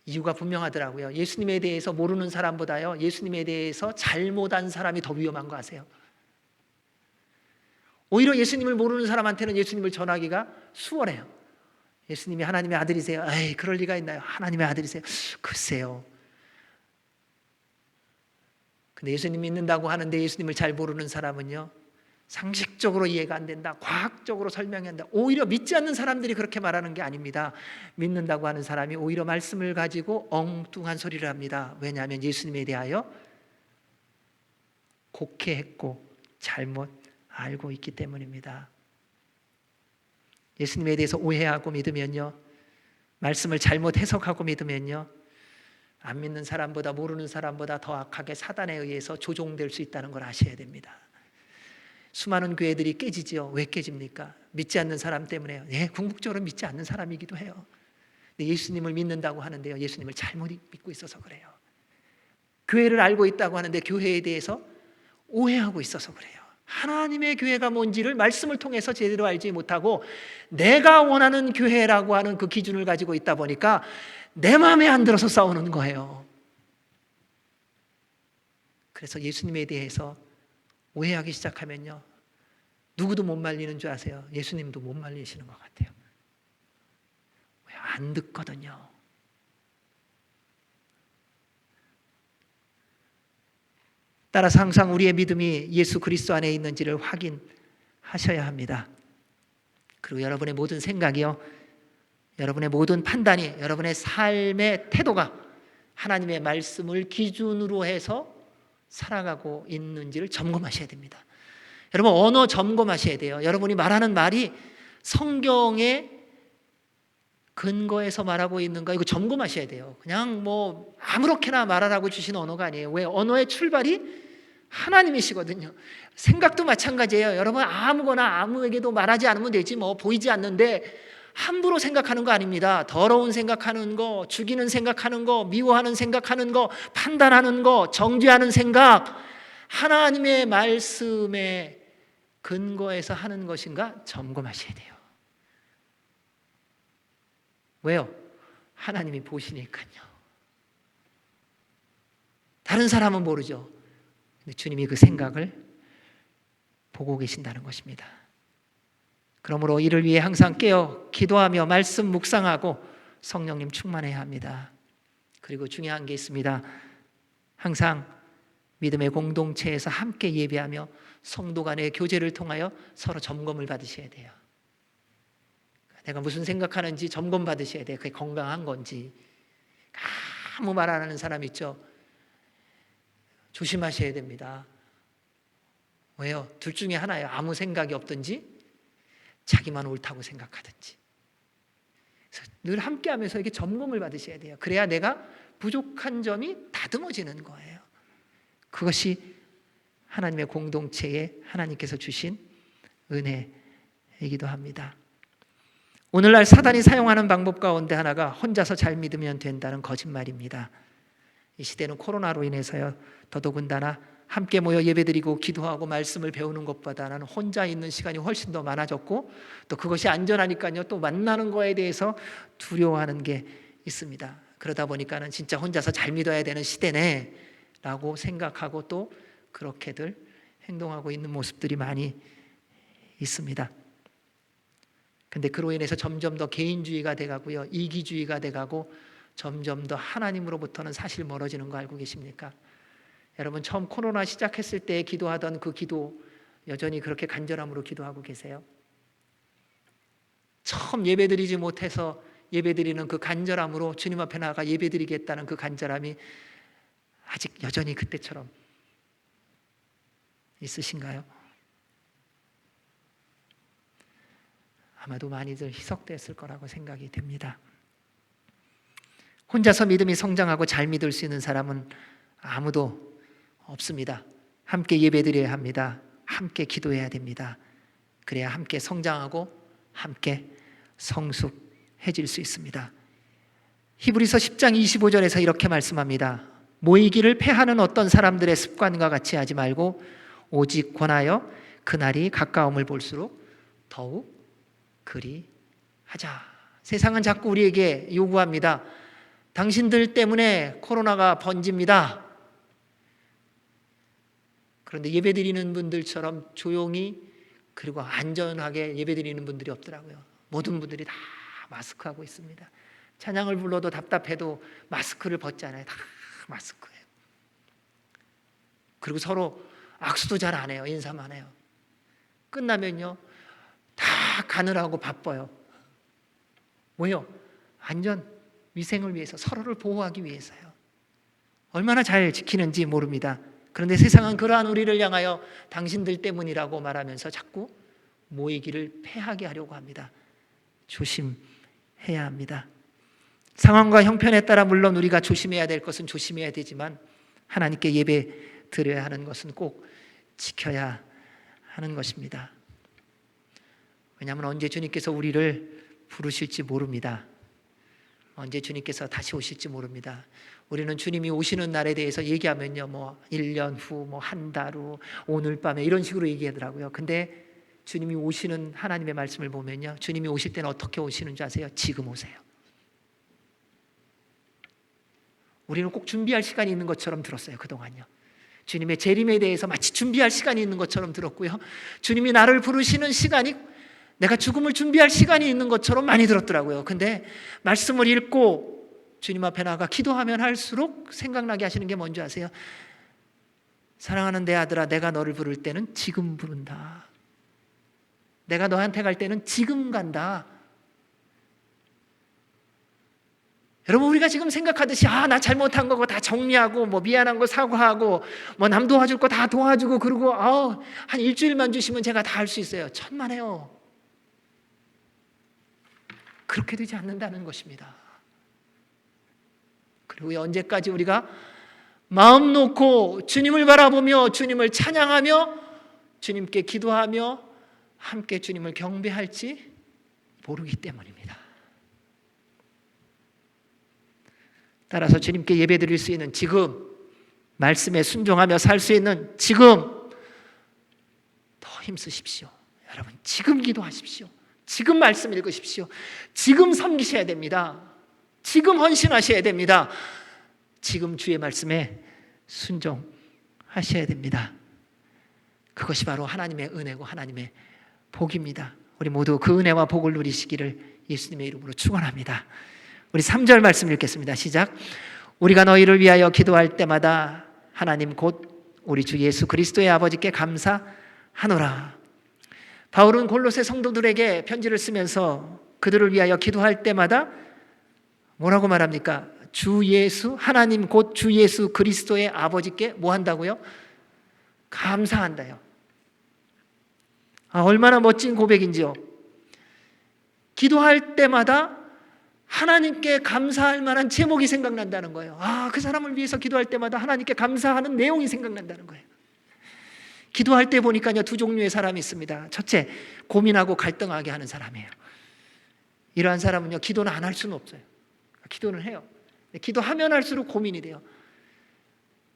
이유가 분명하더라고요. 예수님에 대해서 모르는 사람보다요, 예수님에 대해서 잘못한 사람이 더 위험한 거 아세요? 오히려 예수님을 모르는 사람한테는 예수님을 전하기가 수월해요. 예수님이 하나님의 아들이세요. 에이, 그럴 리가 있나요? 하나님의 아들이세요. 글쎄요. 근데 예수님 믿는다고 하는데 예수님을 잘 모르는 사람은요, 상식적으로 이해가 안 된다, 과학적으로 설명이 안 된다. 오히려 믿지 않는 사람들이 그렇게 말하는 게 아닙니다. 믿는다고 하는 사람이 오히려 말씀을 가지고 엉뚱한 소리를 합니다. 왜냐하면 예수님에 대하여 곡해했고 잘못 알고 있기 때문입니다. 예수님에 대해서 오해하고 믿으면요, 말씀을 잘못 해석하고 믿으면요, 안 믿는 사람보다 모르는 사람보다 더 악하게 사단에 의해서 조종될 수 있다는 걸 아셔야 됩니다. 수많은 교회들이 깨지지요. 왜 깨집니까? 믿지 않는 사람 때문에요. 궁극적으로 믿지 않는 사람이기도 해요. 근데 예수님을 믿는다고 하는데요, 예수님을 잘못 믿고 있어서 그래요. 교회를 알고 있다고 하는데 교회에 대해서 오해하고 있어서 그래요. 하나님의 교회가 뭔지를 말씀을 통해서 제대로 알지 못하고 내가 원하는 교회라고 하는 그 기준을 가지고 있다 보니까 내 마음에 안 들어서 싸우는 거예요. 그래서 예수님에 대해서 오해하기 시작하면요, 누구도 못 말리는 줄 아세요? 예수님도 못 말리시는 것 같아요. 왜 안 듣거든요. 따라서 항상 우리의 믿음이 예수 그리스도 안에 있는지를 확인하셔야 합니다. 그리고 여러분의 모든 생각이요, 여러분의 모든 판단이, 여러분의 삶의 태도가 하나님의 말씀을 기준으로 해서 살아가고 있는지를 점검하셔야 됩니다. 여러분, 언어 점검하셔야 돼요. 여러분이 말하는 말이 성경의 근거에서 말하고 있는가, 이거 점검하셔야 돼요. 그냥 뭐 아무렇게나 말하라고 주신 언어가 아니에요. 왜? 언어의 출발이 하나님이시거든요. 생각도 마찬가지예요. 여러분, 아무거나 아무에게도 말하지 않으면 되지 뭐, 보이지 않는데 함부로 생각하는 거 아닙니다. 더러운 생각하는 거, 죽이는 생각하는 거, 미워하는 생각하는 거, 판단하는 거, 정죄하는 생각, 하나님의 말씀에 근거해서 하는 것인가 점검하셔야 돼요. 왜요? 하나님이 보시니까요. 다른 사람은 모르죠. 근데 주님이 그 생각을 보고 계신다는 것입니다. 그러므로 이를 위해 항상 깨어 기도하며 말씀 묵상하고 성령님 충만해야 합니다. 그리고 중요한 게 있습니다. 항상 믿음의 공동체에서 함께 예배하며 성도 간의 교제를 통하여 서로 점검을 받으셔야 돼요. 내가 무슨 생각하는지 점검 받으셔야 돼요. 그게 건강한 건지. 아무 말 안 하는 사람 있죠. 조심하셔야 됩니다. 왜요? 둘 중에 하나예요. 아무 생각이 없든지 자기만 옳다고 생각하든지. 그래서 늘 함께하면서 이렇게 점검을 받으셔야 돼요. 그래야 내가 부족한 점이 다듬어지는 거예요. 그것이 하나님의 공동체에 하나님께서 주신 은혜이기도 합니다. 오늘날 사단이 사용하는 방법 가운데 하나가 혼자서 잘 믿으면 된다는 거짓말입니다. 이 시대는 코로나로 인해서요, 더더군다나 함께 모여 예배드리고 기도하고 말씀을 배우는 것보다는 혼자 있는 시간이 훨씬 더 많아졌고, 또 그것이 안전하니까요, 또 만나는 거에 대해서 두려워하는 게 있습니다. 그러다 보니까는 진짜 혼자서 잘 믿어야 되는 시대네 라고 생각하고 또 그렇게들 행동하고 있는 모습들이 많이 있습니다. 근데 그로 인해서 점점 더 개인주의가 돼가고요, 이기주의가 돼가고 점점 더 하나님으로부터는 사실 멀어지는 거 알고 계십니까? 여러분, 처음 코로나 시작했을 때 기도하던 그 기도 여전히 그렇게 간절함으로 기도하고 계세요? 처음 예배드리지 못해서 예배드리는 그 간절함으로 주님 앞에 나가 예배드리겠다는 그 간절함이 아직 여전히 그때처럼 있으신가요? 아마도 많이들 희석됐을 거라고 생각이 됩니다. 혼자서 믿음이 성장하고 잘 믿을 수 있는 사람은 아무도 없습니다. 함께 예배드려야 합니다. 함께 기도해야 됩니다. 그래야 함께 성장하고 함께 성숙해질 수 있습니다. 히브리서 10장 25절에서 이렇게 말씀합니다. 모이기를 패하는 어떤 사람들의 습관과 같이 하지 말고 오직 권하여 그날이 가까움을 볼수록 더욱 그리 하자. 세상은 자꾸 우리에게 요구합니다. 당신들 때문에 코로나가 번집니다. 그런데 예배드리는 분들처럼 조용히 그리고 안전하게 예배드리는 분들이 없더라고요. 모든 분들이 다 마스크하고 있습니다. 찬양을 불러도 답답해도 마스크를 벗잖아요. 다 마스크예요. 그리고 서로 악수도 잘 안 해요. 인사만 해요. 끝나면요, 다 가느라고 바빠요. 왜요? 안전, 위생을 위해서, 서로를 보호하기 위해서요. 얼마나 잘 지키는지 모릅니다. 그런데 세상은 그러한 우리를 향하여 당신들 때문이라고 말하면서 자꾸 모이기를 패하게 하려고 합니다. 조심해야 합니다. 상황과 형편에 따라 물론 우리가 조심해야 될 것은 조심해야 되지만 하나님께 예배 드려야 하는 것은 꼭 지켜야 하는 것입니다. 왜냐하면 언제 주님께서 우리를 부르실지 모릅니다. 언제 주님께서 다시 오실지 모릅니다. 우리는 주님이 오시는 날에 대해서 얘기하면요, 뭐 1년 후, 뭐 한 달 후, 오늘 밤에 이런 식으로 얘기하더라고요. 근데 주님이 오시는 하나님의 말씀을 보면요, 주님이 오실 때는 어떻게 오시는 줄 아세요? 지금 오세요. 우리는 꼭 준비할 시간이 있는 것처럼 들었어요, 그동안요. 주님의 재림에 대해서 마치 준비할 시간이 있는 것처럼 들었고요. 주님이 나를 부르시는 시간이 내가 죽음을 준비할 시간이 있는 것처럼 많이 들었더라고요. 근데 말씀을 읽고 주님 앞에 나가 기도하면 할수록 생각나게 하시는 게 뭔지 아세요? 사랑하는 내 아들아, 내가 너를 부를 때는 지금 부른다. 내가 너한테 갈 때는 지금 간다. 여러분, 우리가 지금 생각하듯이 나 잘못한 거고 다 정리하고 뭐 미안한 거 사과하고 뭐 남 도와줄 거 다 도와주고 그러고 한 일주일만 주시면 제가 다 할 수 있어요. 천만에요. 그렇게 되지 않는다는 것입니다. 그리고 언제까지 우리가 마음 놓고 주님을 바라보며 주님을 찬양하며 주님께 기도하며 함께 주님을 경배할지 모르기 때문입니다. 따라서 주님께 예배드릴 수 있는 지금, 말씀에 순종하며 살 수 있는 지금 더 힘쓰십시오. 여러분, 지금 기도하십시오. 지금 말씀 읽으십시오. 지금 섬기셔야 됩니다. 지금 헌신하셔야 됩니다. 지금 주의 말씀에 순종하셔야 됩니다. 그것이 바로 하나님의 은혜고 하나님의 복입니다. 우리 모두 그 은혜와 복을 누리시기를 예수님의 이름으로 축원합니다. 우리 3절 말씀 읽겠습니다. 시작. 우리가 너희를 위하여 기도할 때마다 하나님 곧 우리 주 예수 그리스도의 아버지께 감사하노라. 바울은 골로새 성도들에게 편지를 쓰면서 그들을 위하여 기도할 때마다 뭐라고 말합니까? 주 예수, 하나님 곧 주 예수 그리스도의 아버지께 뭐 한다고요? 감사한다요. 얼마나 멋진 고백인지요. 기도할 때마다 하나님께 감사할 만한 제목이 생각난다는 거예요. 그 사람을 위해서 기도할 때마다 하나님께 감사하는 내용이 생각난다는 거예요. 기도할 때 보니까요, 두 종류의 사람이 있습니다. 첫째, 고민하고 갈등하게 하는 사람이에요. 이러한 사람은요, 기도는 안 할 수는 없어요. 기도는 해요. 기도하면 할수록 고민이 돼요.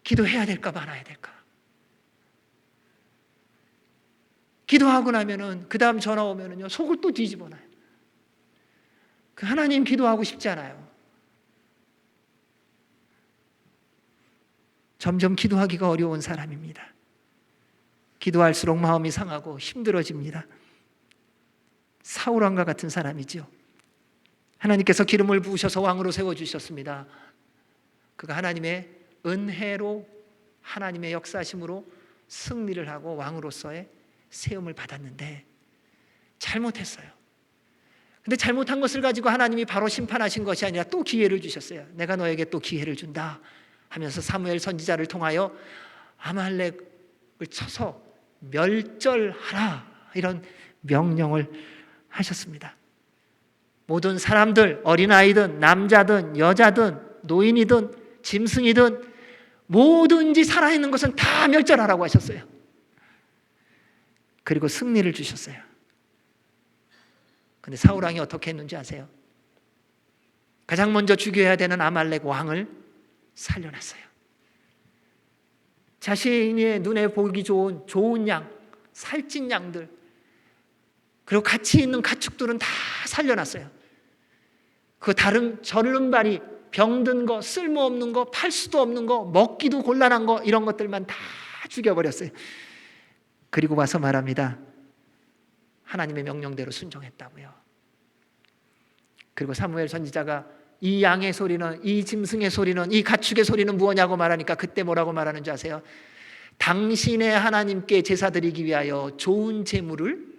기도해야 될까 말아야 될까. 기도하고 나면은 그 다음 전화 오면은요, 속을 또 뒤집어놔요. 그 하나님 기도하고 싶지 않아요. 점점 기도하기가 어려운 사람입니다. 기도할수록 마음이 상하고 힘들어집니다. 사울왕과 같은 사람이죠. 하나님께서 기름을 부으셔서 왕으로 세워주셨습니다. 그가 하나님의 은혜로 하나님의 역사심으로 승리를 하고 왕으로서의 세움을 받았는데 잘못했어요. 근데 잘못한 것을 가지고 하나님이 바로 심판하신 것이 아니라 또 기회를 주셨어요. 내가 너에게 또 기회를 준다 하면서 사무엘 선지자를 통하여 아말렉을 쳐서 멸절하라 이런 명령을 하셨습니다. 모든 사람들, 어린아이든 남자든 여자든 노인이든 짐승이든 뭐든지 살아있는 것은 다 멸절하라고 하셨어요. 그리고 승리를 주셨어요. 근데 사울왕이 어떻게 했는지 아세요? 가장 먼저 죽여야 되는 아말렉 왕을 살려놨어요. 자신의 눈에 보기 좋은 양, 살찐 양들, 그리고 같이 있는 가축들은 다 살려놨어요. 그 다른 절름발이 병든 거, 쓸모없는 거, 팔 수도 없는 거, 먹기도 곤란한 거 이런 것들만 다 죽여버렸어요. 그리고 와서 말합니다. 하나님의 명령대로 순종했다고요. 그리고 사무엘 선지자가 이 양의 소리는, 이 짐승의 소리는, 이 가축의 소리는 무엇냐고 말하니까 그때 뭐라고 말하는 줄 아세요? 당신의 하나님께 제사 드리기 위하여 좋은 제물을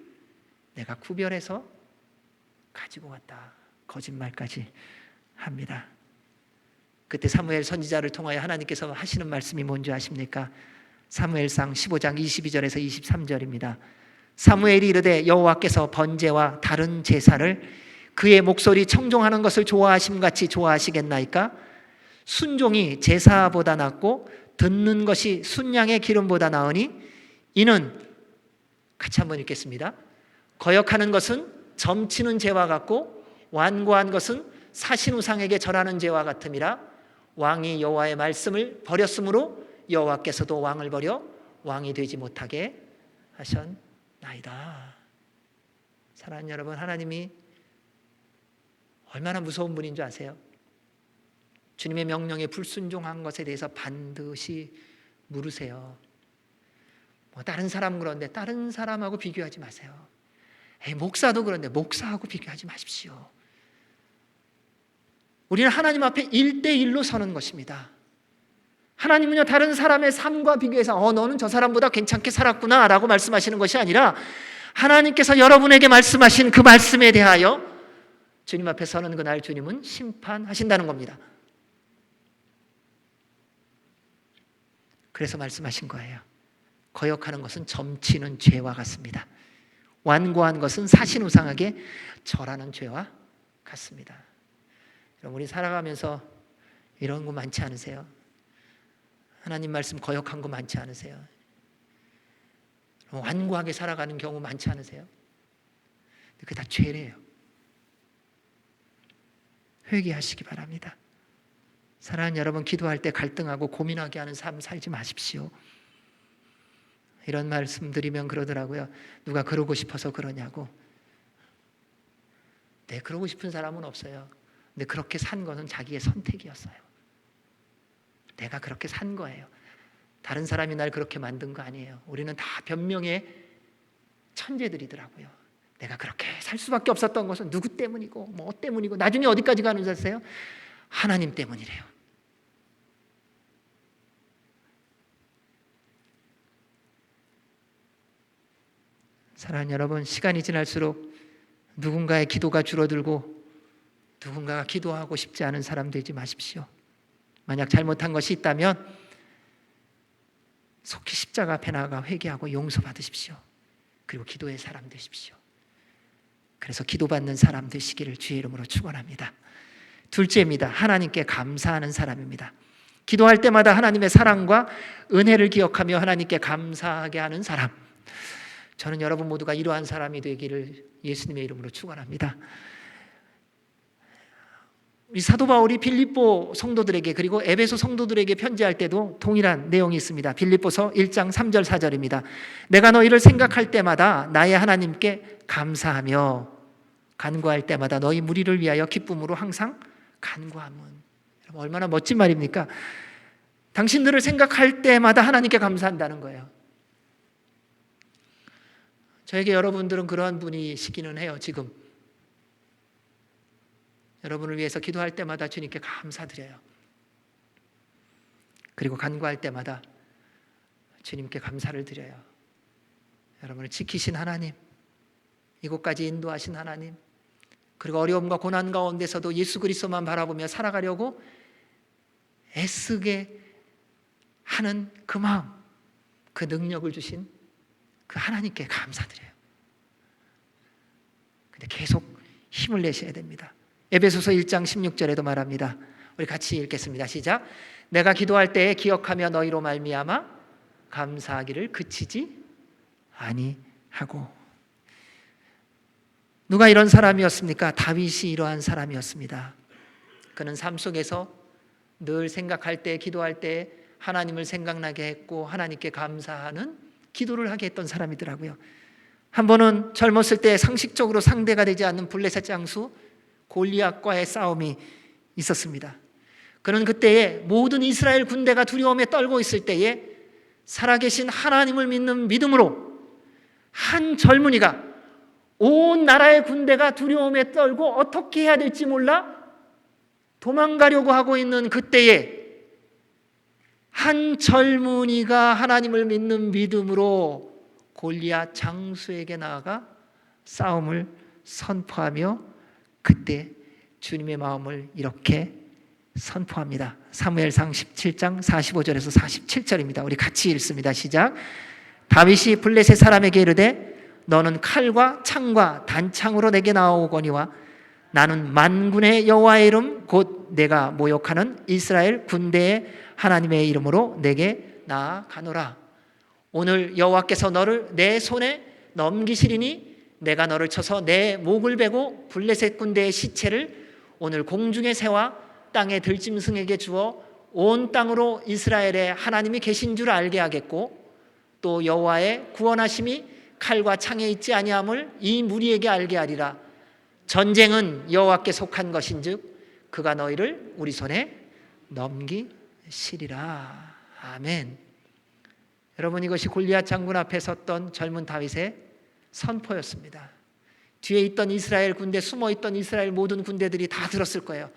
내가 구별해서 가지고 왔다. 거짓말까지 합니다. 그때 사무엘 선지자를 통하여 하나님께서 하시는 말씀이 뭔지 아십니까? 사무엘상 15장 22절에서 23절입니다. 사무엘이 이르되 여호와께서 번제와 다른 제사를 그의 목소리 청종하는 것을 좋아하심 같이 좋아하시겠나이까? 순종이 제사보다 낫고 듣는 것이 순양의 기름보다 나으니 이는 같이 한번 읽겠습니다. 거역하는 것은 점치는 죄와 같고 완고한 것은 사신우상에게 절하는 죄와 같음이라. 왕이 여호와의 말씀을 버렸으므로 여호와께서도 왕을 버려 왕이 되지 못하게 하셨나이다. 사랑하는 여러분, 하나님이 얼마나 무서운 분인 줄 아세요? 주님의 명령에 불순종한 것에 대해서 반드시 물으세요. 다른 사람 그런데 다른 사람하고 비교하지 마세요. 목사도 그런데 목사하고 비교하지 마십시오. 우리는 하나님 앞에 1대1로 서는 것입니다. 하나님은요, 다른 사람의 삶과 비교해서 너는 저 사람보다 괜찮게 살았구나 라고 말씀하시는 것이 아니라 하나님께서 여러분에게 말씀하신 그 말씀에 대하여 주님 앞에 서는 그날 주님은 심판하신다는 겁니다. 그래서 말씀하신 거예요. 거역하는 것은 점치는 죄와 같습니다. 완고한 것은 사신우상하게 절하는 죄와 같습니다. 여러분, 우리 살아가면서 이런 거 많지 않으세요? 하나님 말씀 거역한 거 많지 않으세요? 완고하게 살아가는 경우 많지 않으세요? 그게 다 죄래요. 회개하시기 바랍니다. 사랑하는 여러분, 기도할 때 갈등하고 고민하게 하는 삶 살지 마십시오. 이런 말씀 드리면 그러더라고요. 누가 그러고 싶어서 그러냐고. 네, 그러고 싶은 사람은 없어요. 근데 그렇게 산 것은 자기의 선택이었어요. 내가 그렇게 산 거예요. 다른 사람이 날 그렇게 만든 거 아니에요. 우리는 다 변명의 천재들이더라고요. 내가 그렇게 살 수밖에 없었던 것은 누구 때문이고 뭐 때문이고 나중에 어디까지 가는 줄 아세요? 하나님 때문이래요. 사랑하는 여러분, 시간이 지날수록 누군가의 기도가 줄어들고 누군가가 기도하고 싶지 않은 사람 되지 마십시오. 만약 잘못한 것이 있다면 속히 십자가 앞에 나아가 회개하고 용서받으십시오. 그리고 기도의 사람 되십시오. 그래서 기도받는 사람 되시기를 주의 이름으로 축원합니다. 둘째입니다. 하나님께 감사하는 사람입니다. 기도할 때마다 하나님의 사랑과 은혜를 기억하며 하나님께 감사하게 하는 사람. 저는 여러분 모두가 이러한 사람이 되기를 예수님의 이름으로 축원합니다. 우리 사도 바울이 빌립보 성도들에게 그리고 에베소 성도들에게 편지할 때도 동일한 내용이 있습니다. 빌립보서 1장 3절 4절입니다. 내가 너희를 생각할 때마다 나의 하나님께 감사하며 간구할 때마다 너희 무리를 위하여 기쁨으로 항상 간구함은. 여러분, 얼마나 멋진 말입니까? 당신들을 생각할 때마다 하나님께 감사한다는 거예요. 저에게 여러분들은 그러한 분이시기는 해요. 지금 여러분을 위해서 기도할 때마다 주님께 감사드려요. 그리고 간구할 때마다 주님께 감사를 드려요. 여러분을 지키신 하나님, 이곳까지 인도하신 하나님, 그리고 어려움과 고난 가운데서도 예수 그리스도만 바라보며 살아가려고 애쓰게 하는 그 마음, 그 능력을 주신 그 하나님께 감사드려요. 근데 계속 힘을 내셔야 됩니다. 에베소서 1장 16절에도 말합니다. 우리 같이 읽겠습니다. 시작. 내가 기도할 때에 기억하며 너희로 말미암아 감사하기를 그치지 아니하고. 누가 이런 사람이었습니까? 다윗이 이러한 사람이었습니다. 그는 삶 속에서 늘 생각할 때, 기도할 때 하나님을 생각나게 했고 하나님께 감사하는 기도를 하게 했던 사람이더라고요. 한 번은 젊었을 때 상식적으로 상대가 되지 않는 블레셋 장수 골리앗과의 싸움이 있었습니다. 그는 그때에 모든 이스라엘 군대가 두려움에 떨고 있을 때에 살아계신 하나님을 믿는 믿음으로 한 젊은이가 온 나라의 군대가 두려움에 떨고 어떻게 해야 될지 몰라 도망가려고 하고 있는 그때에 한 젊은이가 하나님을 믿는 믿음으로 골리앗 장수에게 나아가 싸움을 선포하며 그때 주님의 마음을 이렇게 선포합니다. 사무엘상 17장 45절에서 47절입니다. 우리 같이 읽습니다. 시작. 다윗이 블레셋 사람에게 이르되 너는 칼과 창과 단창으로 내게 나아오거니와 나는 만군의 여호와의 이름 곧 내가 모욕하는 이스라엘 군대의 하나님의 이름으로 내게 나아가노라. 오늘 여호와께서 너를 내 손에 넘기시리니 내가 너를 쳐서 내 목을 베고 블레셋 군대의 시체를 오늘 공중의 새와 땅의 들짐승에게 주어 온 땅으로 이스라엘에 하나님이 계신 줄 알게 하겠고 또 여호와의 구원하심이 칼과 창에 있지 아니함을 이 무리에게 알게 하리라. 전쟁은 여호와께 속한 것인즉 그가 너희를 우리 손에 넘기시리라. 아멘. 여러분, 이것이 골리앗 장군 앞에 섰던 젊은 다윗의 선포였습니다. 뒤에 있던 이스라엘 군대, 숨어있던 이스라엘 모든 군대들이 다 들었을 거예요.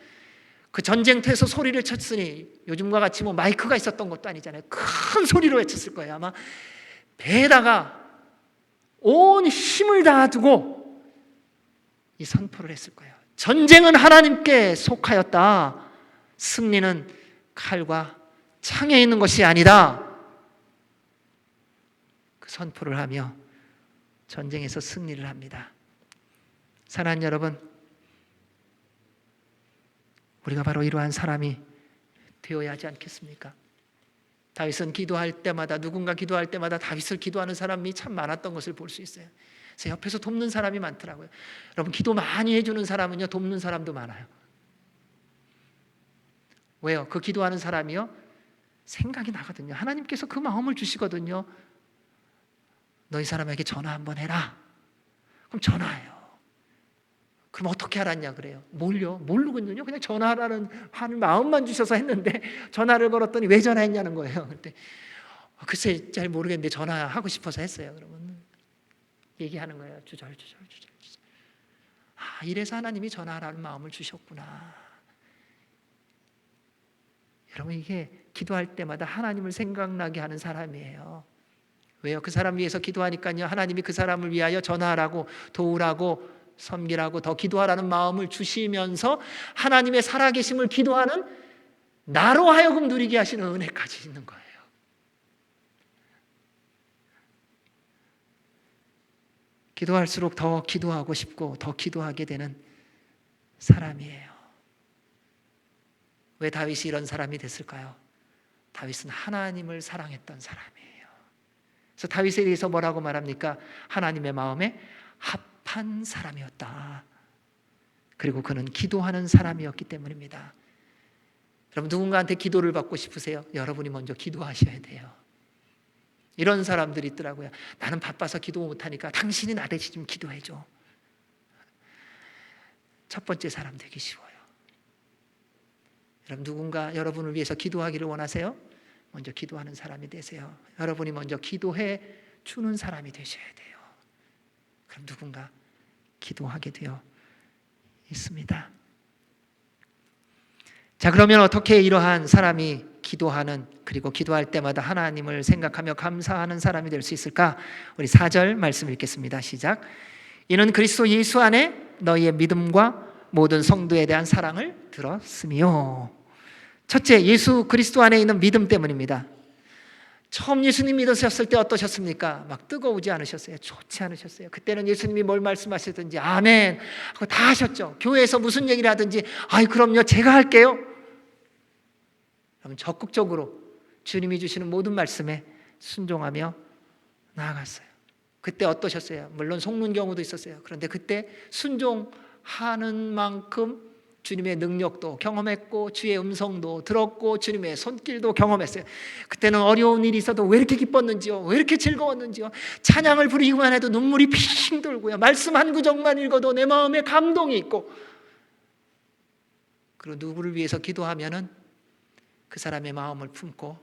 그 전쟁터에서 소리를 쳤으니 요즘과 같이 뭐 마이크가 있었던 것도 아니잖아요. 큰 소리로 외쳤을 거예요. 아마 배에다가 온 힘을 다두고 이 선포를 했을 거예요. 전쟁은 하나님께 속하였다. 승리는 칼과 창에 있는 것이 아니다. 그 선포를 하며 전쟁에서 승리를 합니다. 사랑하는 여러분, 우리가 바로 이러한 사람이 되어야 하지 않겠습니까? 다윗은 기도할 때마다, 누군가 기도할 때마다 다윗을 기도하는 사람이 참 많았던 것을 볼 수 있어요. 그래서 옆에서 돕는 사람이 많더라고요. 여러분, 기도 많이 해주는 사람은요, 돕는 사람도 많아요. 왜요? 그 기도하는 사람이요, 생각이 나거든요. 하나님께서 그 마음을 주시거든요. 너희 사람에게 전화 한번 해라. 그럼 전화해요. 그럼 어떻게 알았냐 그래요. 뭘요? 모르거든요. 그냥 전화하라는 하는 마음만 주셔서 했는데 전화를 걸었더니 왜 전화했냐는 거예요. 그때 글쎄 잘 모르겠는데 전화하고 싶어서 했어요. 그러면 얘기하는 거예요. 주절주절. 아, 이래서 하나님이 전화하라는 마음을 주셨구나. 여러분, 이게 기도할 때마다 하나님을 생각나게 하는 사람이에요. 왜요? 그 사람 위해서 기도하니까요, 하나님이 그 사람을 위하여 전하라고, 도우라고, 섬기라고, 더 기도하라는 마음을 주시면서 하나님의 살아계심을 기도하는 나로 하여금 누리게 하시는 은혜까지 있는 거예요. 기도할수록 더 기도하고 싶고 더 기도하게 되는 사람이에요. 왜 다윗이 이런 사람이 됐을까요? 다윗은 하나님을 사랑했던 사람이에요. 그래서 다윗에 대해서 뭐라고 말합니까? 하나님의 마음에 합한 사람이었다. 그리고 그는 기도하는 사람이었기 때문입니다. 여러분, 누군가한테 기도를 받고 싶으세요? 여러분이 먼저 기도하셔야 돼요. 이런 사람들이 있더라고요. 나는 바빠서 기도 못하니까 당신이 나 대신 좀 기도해줘. 첫 번째 사람 되기 쉬워요. 여러분, 누군가 여러분을 위해서 기도하기를 원하세요? 먼저 기도하는 사람이 되세요. 여러분이 먼저 기도해 주는 사람이 되셔야 돼요. 그럼 누군가 기도하게 되어 있습니다. 자, 그러면 어떻게 이러한 사람이 기도하는, 그리고 기도할 때마다 하나님을 생각하며 감사하는 사람이 될 수 있을까? 우리 4절 말씀 읽겠습니다. 시작. 이는 그리스도 예수 안에 너희의 믿음과 모든 성도에 대한 사랑을 들었으며. 첫째, 예수 그리스도 안에 있는 믿음 때문입니다. 처음 예수님 믿으셨을 때 어떠셨습니까? 막 뜨거우지 않으셨어요? 좋지 않으셨어요? 그때는 예수님이 뭘 말씀하시든지 아멘 하고 다 하셨죠. 교회에서 무슨 얘기를 하든지 아이 그럼요 제가 할게요. 그럼 적극적으로 주님이 주시는 모든 말씀에 순종하며 나아갔어요. 그때 어떠셨어요? 물론 속는 경우도 있었어요. 그런데 그때 순종하는 만큼 주님의 능력도 경험했고 주의 음성도 들었고 주님의 손길도 경험했어요. 그때는 어려운 일이 있어도 왜 이렇게 기뻤는지요, 왜 이렇게 즐거웠는지요. 찬양을 부르기만 해도 눈물이 핑 돌고요. 말씀 한 구절만 읽어도 내 마음에 감동이 있고, 그리고 누구를 위해서 기도하면은 그 사람의 마음을 품고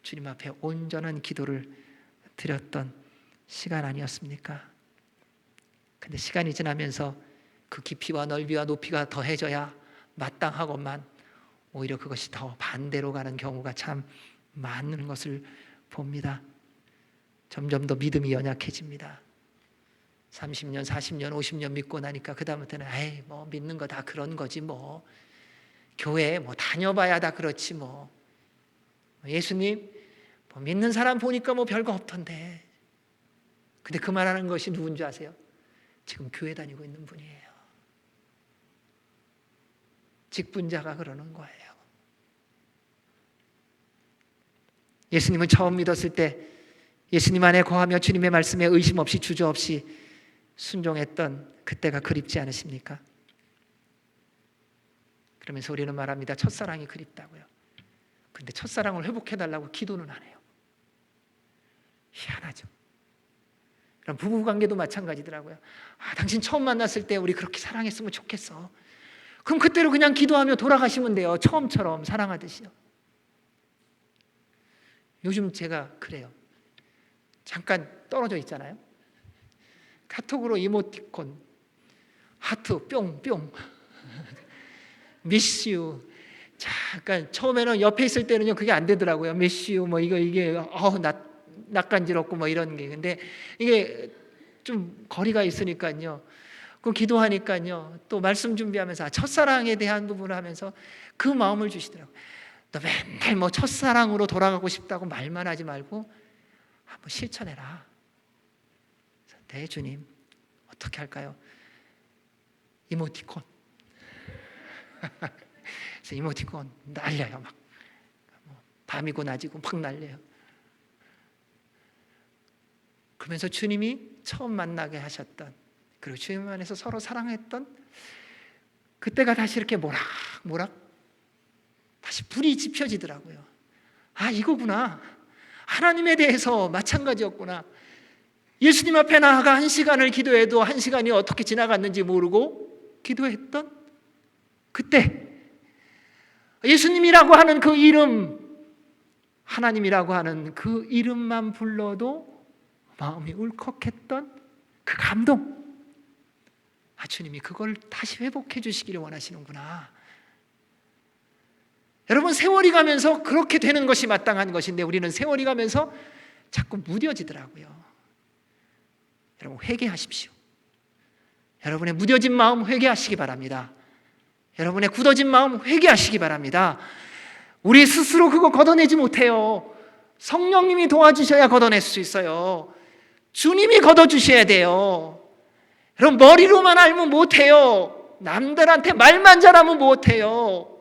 주님 앞에 온전한 기도를 드렸던 시간 아니었습니까? 근데 시간이 지나면서 그 깊이와 넓이와 높이가 더해져야 마땅하건만 오히려 그것이 더 반대로 가는 경우가 참 많은 것을 봅니다. 점점 더 믿음이 연약해집니다. 30년, 40년, 50년 믿고 나니까 그 다음부터는 에이 뭐 믿는 거 다 그런 거지 뭐, 교회 뭐 다녀봐야 다 그렇지 뭐, 예수님 뭐 믿는 사람 보니까 뭐 별거 없던데. 근데 그 말하는 것이 누군지 아세요? 지금 교회 다니고 있는 분이에요. 직분자가 그러는 거예요. 예수님을 처음 믿었을 때 예수님 안에 거하며 주님의 말씀에 의심 없이 주저 없이 순종했던 그때가 그립지 않으십니까? 그러면서 우리는 말합니다. 첫사랑이 그립다고요. 그런데 첫사랑을 회복해달라고 기도는 안 해요. 희한하죠. 그럼 부부관계도 마찬가지더라고요. 아, 당신 처음 만났을 때 우리 그렇게 사랑했으면 좋겠어. 그럼 그때로 그냥 기도하며 돌아가시면 돼요. 처음처럼 사랑하듯이요. 요즘 제가 그래요. 잠깐 떨어져 있잖아요. 카톡으로 이모티콘 하트 뿅뿅 miss you. 잠깐 처음에는 옆에 있을 때는요 그게 안 되더라고요. miss you 뭐 이게 낯간지럽고 뭐 이런 게. 근데 이게 좀 거리가 있으니까요. 그 기도하니까요. 또 말씀 준비하면서 첫사랑에 대한 부분을 하면서 그 마음을 주시더라고요. 너 맨날 뭐 첫사랑으로 돌아가고 싶다고 말만 하지 말고 한번 실천해라. 네 주님, 어떻게 할까요? 이모티콘 그래서 이모티콘 날려요. 막 밤이고 낮이고 막 날려요. 그러면서 주님이 처음 만나게 하셨던, 그리고 주님 안에서 서로 사랑했던 그때가 다시 이렇게 모락모락 다시 불이 지펴지더라고요. 아, 이거구나. 하나님에 대해서 마찬가지였구나. 예수님 앞에 나아가 1시간을 기도해도 1시간이 어떻게 지나갔는지 모르고 기도했던 그때 예수님이라고 하는 그 이름, 하나님이라고 하는 그 이름만 불러도 마음이 울컥했던 그 감동. 아, 주님이 그걸 다시 회복해 주시기를 원하시는구나. 여러분, 세월이 가면서 그렇게 되는 것이 마땅한 것인데 우리는 세월이 가면서 자꾸 무뎌지더라고요. 여러분, 회개하십시오. 여러분의 무뎌진 마음 회개하시기 바랍니다. 여러분의 굳어진 마음 회개하시기 바랍니다. 우리 스스로 그거 걷어내지 못해요. 성령님이 도와주셔야 걷어낼 수 있어요. 주님이 걷어주셔야 돼요. 여러분, 머리로만 알면 못해요. 남들한테 말만 잘하면 못해요.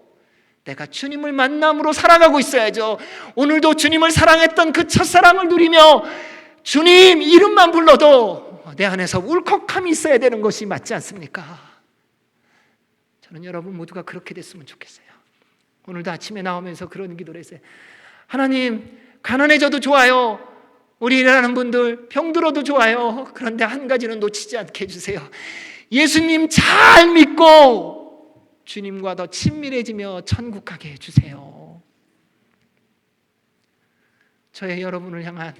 내가 주님을 만남으로 살아가고 있어야죠. 오늘도 주님을 사랑했던 그 첫사랑을 누리며 주님 이름만 불러도 내 안에서 울컥함이 있어야 되는 것이 맞지 않습니까? 저는 여러분 모두가 그렇게 됐으면 좋겠어요. 오늘도 아침에 나오면서 그런 기도를 했어요. 하나님, 가난해져도 좋아요. 우리 일하는 분들 병들어도 좋아요. 그런데 한 가지는 놓치지 않게 해주세요. 예수님 잘 믿고 주님과 더 친밀해지며 천국 가게 해주세요. 저의 여러분을 향한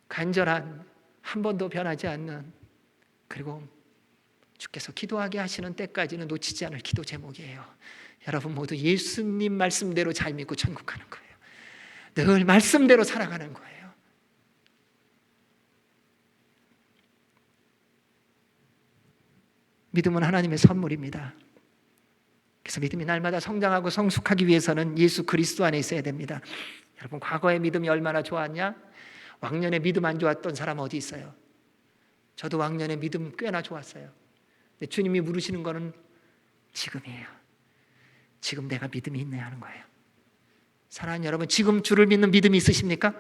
간절한, 한 번도 변하지 않는, 그리고 주께서 기도하게 하시는 때까지는 놓치지 않을 기도 제목이에요. 여러분 모두 예수님 말씀대로 잘 믿고 천국 가는 거예요. 늘 말씀대로 살아가는 거예요. 믿음은 하나님의 선물입니다. 그래서 믿음이 날마다 성장하고 성숙하기 위해서는 예수 그리스도 안에 있어야 됩니다. 여러분, 과거의 믿음이 얼마나 좋았냐? 왕년에 믿음 안 좋았던 사람 어디 있어요? 저도 왕년에 믿음 꽤나 좋았어요. 근데 주님이 물으시는 거는 지금이에요. 지금 내가 믿음이 있네 하는 거예요. 사랑하는 여러분, 지금 주를 믿는 믿음이 있으십니까?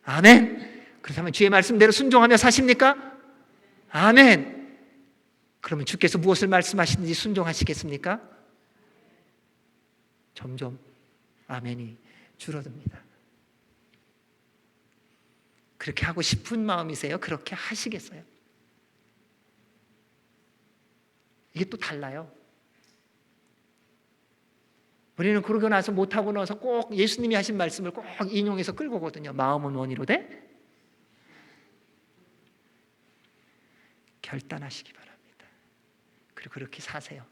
아멘. 그렇다면 주의 말씀대로 순종하며 사십니까? 아멘. 그러면 주께서 무엇을 말씀하시는지 순종하시겠습니까? 점점 아멘이 줄어듭니다. 그렇게 하고 싶은 마음이세요? 그렇게 하시겠어요? 이게 또 달라요. 우리는 그러고 나서 못하고 나서 꼭 예수님이 하신 말씀을 꼭 인용해서 끌고 오거든요. 마음은 원이로되 결단하시기 바랍니다. 그리고 그렇게 사세요.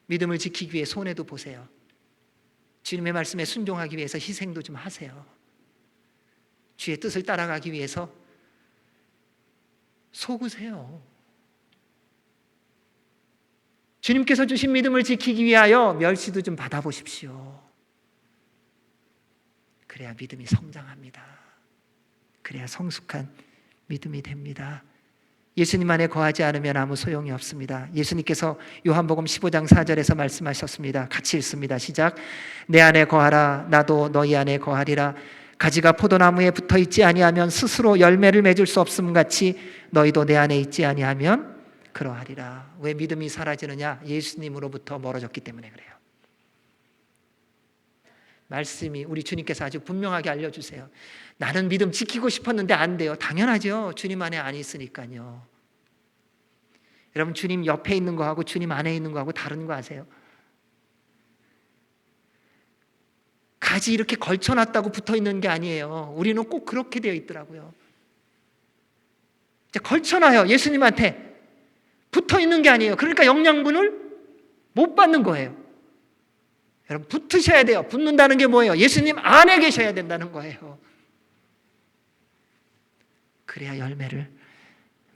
믿음을 지키기 위해 손해도 보세요. 주님의 말씀에 순종하기 위해서 희생도 좀 하세요. 주의 뜻을 따라가기 위해서 속으세요. 주님께서 주신 믿음을 지키기 위하여 멸시도 좀 받아보십시오. 그래야 믿음이 성장합니다. 그래야 성숙한 믿음이 됩니다. 예수님 안에 거하지 않으면 아무 소용이 없습니다. 예수님께서 요한복음 15장 4절에서 말씀하셨습니다. 같이 읽습니다. 시작. 내 안에 거하라. 나도 너희 안에 거하리라. 가지가 포도나무에 붙어 있지 아니하면 스스로 열매를 맺을 수 없음 같이 너희도 내 안에 있지 아니하면 그러하리라. 왜 믿음이 사라지느냐? 예수님으로부터 멀어졌기 때문에 그래요. 말씀이 우리 주님께서 아주 분명하게 알려주세요. 나는 믿음 지키고 싶었는데 안 돼요. 당연하죠. 주님 안에 안 있으니까요. 여러분, 주님 옆에 있는 거하고 주님 안에 있는 거하고 다른 거 아세요? 가지 이렇게 걸쳐놨다고 붙어 있는 게 아니에요. 우리는 꼭 그렇게 되어 있더라고요. 걸쳐놔요. 예수님한테 붙어 있는 게 아니에요. 그러니까 영양분을 못 받는 거예요. 여러분, 붙으셔야 돼요. 붙는다는 게 뭐예요? 예수님 안에 계셔야 된다는 거예요. 그래야 열매를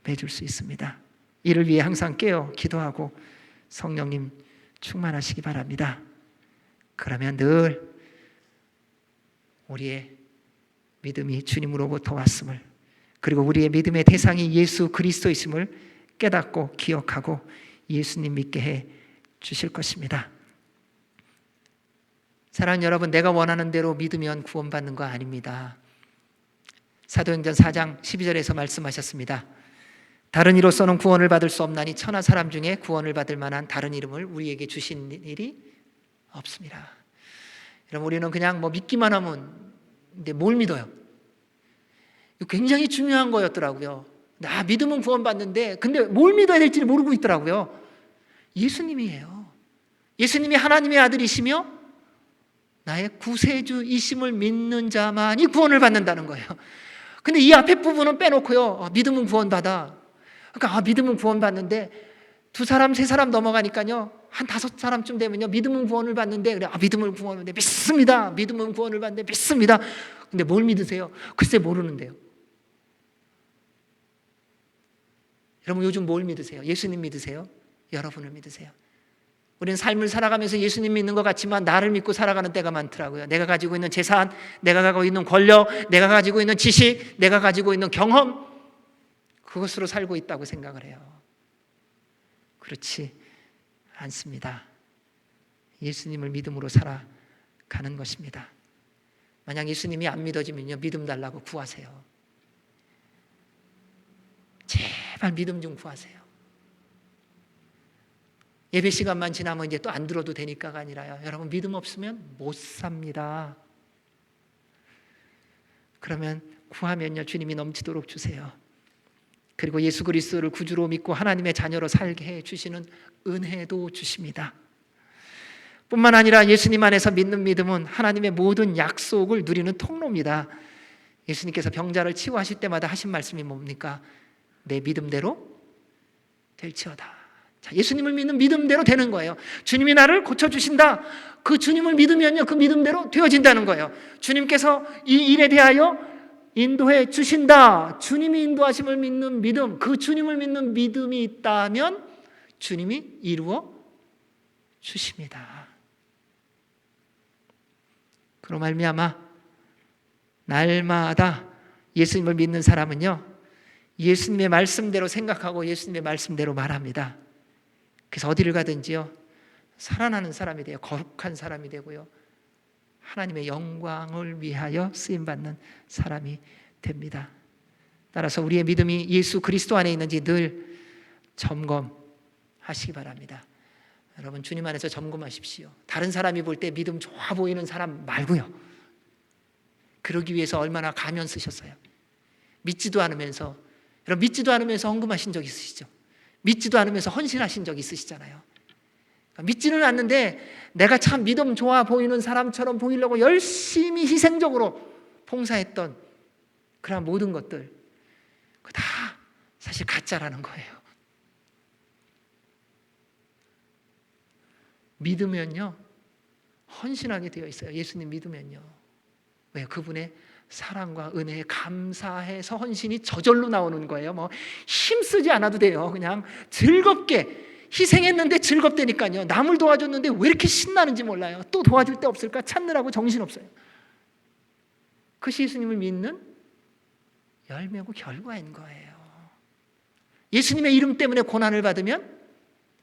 맺을 수 있습니다. 이를 위해 항상 깨어 기도하고 성령님 충만하시기 바랍니다. 그러면 늘 우리의 믿음이 주님으로부터 왔음을, 그리고 우리의 믿음의 대상이 예수 그리스도이심을 깨닫고 기억하고 예수님 믿게 해 주실 것입니다. 사랑하는 여러분, 내가 원하는 대로 믿으면 구원받는 거 아닙니다. 사도행전 4장 12절에서 말씀하셨습니다. 다른 이로서는 구원을 받을 수 없나니 천하 사람 중에 구원을 받을 만한 다른 이름을 우리에게 주신 일이 없습니다. 여러분, 우리는 그냥 믿기만 하면, 근데 뭘 믿어요? 이거 굉장히 중요한 거였더라고요. 나 믿으면 구원받는데, 근데 뭘 믿어야 될지 모르고 있더라고요. 예수님이에요. 예수님이 하나님의 아들이시며 나의 구세주이심을 믿는 자만이 구원을 받는다는 거예요. 근데 이 앞에 부분은 빼놓고요, 믿으면 구원받아. 그러니까 믿으면 구원받는데 2사람 3사람 넘어가니까요, 한 5사람쯤 되면요, 믿으면 구원을 받는데, 그래, 믿으면 구원을 받는데 믿습니다. 믿으면 구원을 받는데 믿습니다. 근데 뭘 믿으세요? 글쎄 모르는데요. 여러분, 요즘 뭘 믿으세요? 예수님 믿으세요? 여러분을 믿으세요? 우리는 삶을 살아가면서 예수님 믿는 것 같지만 나를 믿고 살아가는 때가 많더라고요. 내가 가지고 있는 재산, 내가 가지고 있는 권력, 내가 가지고 있는 지식, 내가 가지고 있는 경험, 그것으로 살고 있다고 생각을 해요. 그렇지 않습니다. 예수님을 믿음으로 살아가는 것입니다. 만약 예수님이 안 믿어지면요, 믿음 달라고 구하세요. 제발 믿음 좀 구하세요. 예배 시간만 지나면 이제 또 안 들어도 되니까가 아니라요, 여러분, 믿음 없으면 못 삽니다. 그러면 구하면요, 주님이 넘치도록 주세요. 그리고 예수 그리스도를 구주로 믿고 하나님의 자녀로 살게 해주시는 은혜도 주십니다. 뿐만 아니라 예수님 안에서 믿는 믿음은 하나님의 모든 약속을 누리는 통로입니다. 예수님께서 병자를 치유하실 때마다 하신 말씀이 뭡니까? 내 믿음대로 될지어다. 자, 예수님을 믿는 믿음대로 되는 거예요. 주님이 나를 고쳐주신다. 그 주님을 믿으면요, 그 믿음대로 되어진다는 거예요. 주님께서 이 일에 대하여 인도해 주신다. 주님이 인도하심을 믿는 믿음, 그 주님을 믿는 믿음이 있다면 주님이 이루어 주십니다. 그로 말미암아 날마다 예수님을 믿는 사람은요, 예수님의 말씀대로 생각하고 예수님의 말씀대로 말합니다. 그래서 어디를 가든지요, 살아나는 사람이 돼요. 거룩한 사람이 되고요, 하나님의 영광을 위하여 쓰임받는 사람이 됩니다. 따라서 우리의 믿음이 예수 그리스도 안에 있는지 늘 점검하시기 바랍니다. 여러분, 주님 안에서 점검하십시오. 다른 사람이 볼 때 믿음 좋아 보이는 사람 말고요. 그러기 위해서 얼마나 가면 쓰셨어요. 믿지도 않으면서, 여러분, 믿지도 않으면서 헌금하신 적 있으시죠? 믿지도 않으면서 헌신하신 적 있으시잖아요. 믿지는 않는데 내가 참 믿음 좋아 보이는 사람처럼 보이려고 열심히 희생적으로 봉사했던 그런 모든 것들, 그거 다 사실 가짜라는 거예요. 믿으면요, 헌신하게 되어 있어요. 예수님 믿으면요. 왜요? 그분의 사랑과 은혜에 감사해서 헌신이 저절로 나오는 거예요. 힘쓰지 않아도 돼요. 그냥 즐겁게 희생했는데 즐겁다니까요. 남을 도와줬는데 왜 이렇게 신나는지 몰라요. 또 도와줄 데 없을까 찾느라고 정신없어요. 그것이 예수님을 믿는 열매고 결과인 거예요. 예수님의 이름 때문에 고난을 받으면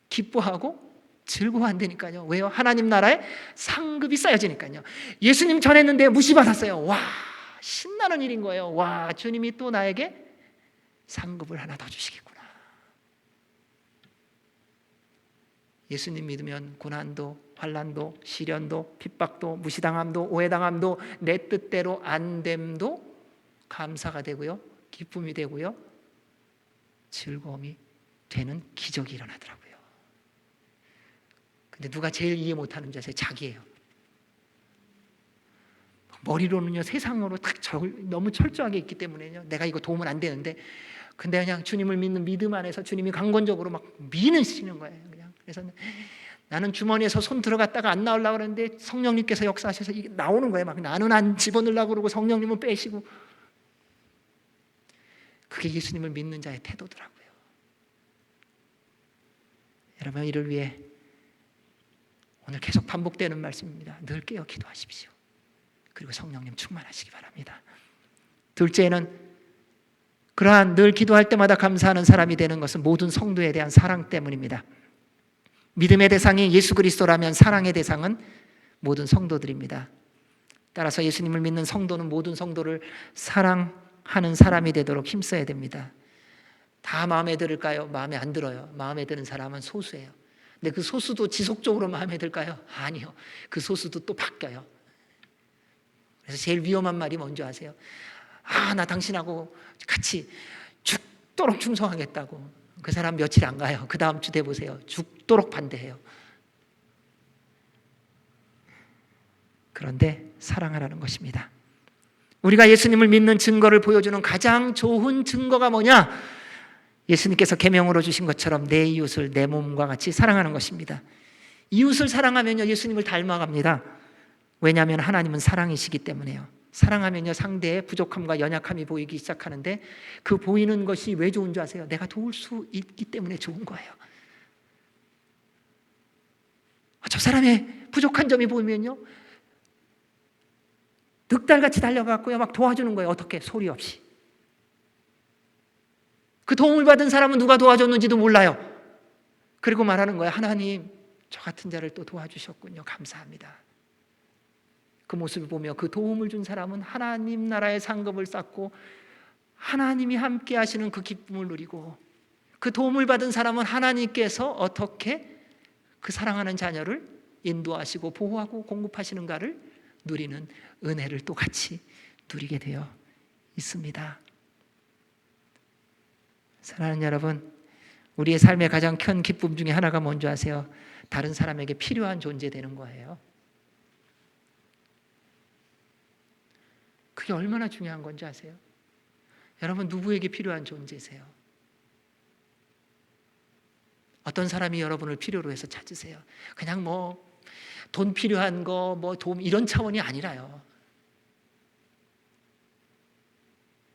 기뻐하고 즐거워한다니까요. 왜요? 하나님 나라에 상급이 쌓여지니까요. 예수님 전했는데 무시받았어요. 와, 신나는 일인 거예요. 와, 주님이 또 나에게 상급을 하나 더 주시겠구나. 예수님 믿으면 고난도, 환난도, 시련도, 핍박도, 무시당함도, 오해당함도, 내 뜻대로 안 됨도 감사가 되고요, 기쁨이 되고요, 즐거움이 되는 기적이 일어나더라고요. 근데 누가 제일 이해 못하는 줄 아세요? 자기예요. 머리로는요, 세상으로 딱 너무 철저하게 있기 때문에요, 내가 이거 도움은 안 되는데, 근데 그냥 주님을 믿는 믿음 안에서 주님이 강권적으로 막 미는 거예요. 그냥. 그래서 나는 주머니에서 손 들어갔다가 안 나오려고 그러는데 성령님께서 역사하셔서 이게 나오는 거예요. 막 나는 안 집어넣으려고 그러고 성령님은 빼시고. 그게 예수님을 믿는 자의 태도더라고요. 여러분, 이를 위해 오늘 계속 반복되는 말씀입니다. 늘 깨어 기도하십시오. 그리고 성령님 충만하시기 바랍니다. 둘째는 그러한 늘 기도할 때마다 감사하는 사람이 되는 것은 모든 성도에 대한 사랑 때문입니다. 믿음의 대상이 예수 그리스도라면 사랑의 대상은 모든 성도들입니다. 따라서 예수님을 믿는 성도는 모든 성도를 사랑하는 사람이 되도록 힘써야 됩니다. 다 마음에 들을까요? 마음에 안 들어요. 마음에 드는 사람은 소수예요. 근데 그 소수도 지속적으로 마음에 들까요? 아니요. 그 소수도 또 바뀌어요. 그래서 제일 위험한 말이 뭔지 아세요? 나 당신하고 같이 죽도록 충성하겠다고. 그 사람 며칠 안 가요. 그 다음 주 돼 보세요. 죽도록 반대해요. 그런데 사랑하라는 것입니다. 우리가 예수님을 믿는 증거를 보여주는 가장 좋은 증거가 뭐냐? 예수님께서 계명으로 주신 것처럼 내 이웃을 내 몸과 같이 사랑하는 것입니다. 이웃을 사랑하면요, 예수님을 닮아갑니다. 왜냐하면 하나님은 사랑이시기 때문에요. 사랑하면요, 상대의 부족함과 연약함이 보이기 시작하는데 그 보이는 것이 왜 좋은 줄 아세요? 내가 도울 수 있기 때문에 좋은 거예요. 저 사람의 부족한 점이 보이면요, 늑달같이 달려가고요, 막 도와주는 거예요. 어떻게? 소리 없이. 그 도움을 받은 사람은 누가 도와줬는지도 몰라요. 그리고 말하는 거예요. 하나님, 저 같은 자를 또 도와주셨군요. 감사합니다. 그 모습을 보며 그 도움을 준 사람은 하나님 나라의 상급을 쌓고 하나님이 함께 하시는 그 기쁨을 누리고, 그 도움을 받은 사람은 하나님께서 어떻게 그 사랑하는 자녀를 인도하시고 보호하고 공급하시는가를 누리는 은혜를 또 같이 누리게 되어 있습니다. 사랑하는 여러분, 우리의 삶의 가장 큰 기쁨 중에 하나가 뭔지 아세요? 다른 사람에게 필요한 존재 되는 거예요. 그게 얼마나 중요한 건지 아세요? 여러분, 누구에게 필요한 존재세요? 어떤 사람이 여러분을 필요로 해서 찾으세요? 그냥 돈 필요한 거, 도움 이런 차원이 아니라요.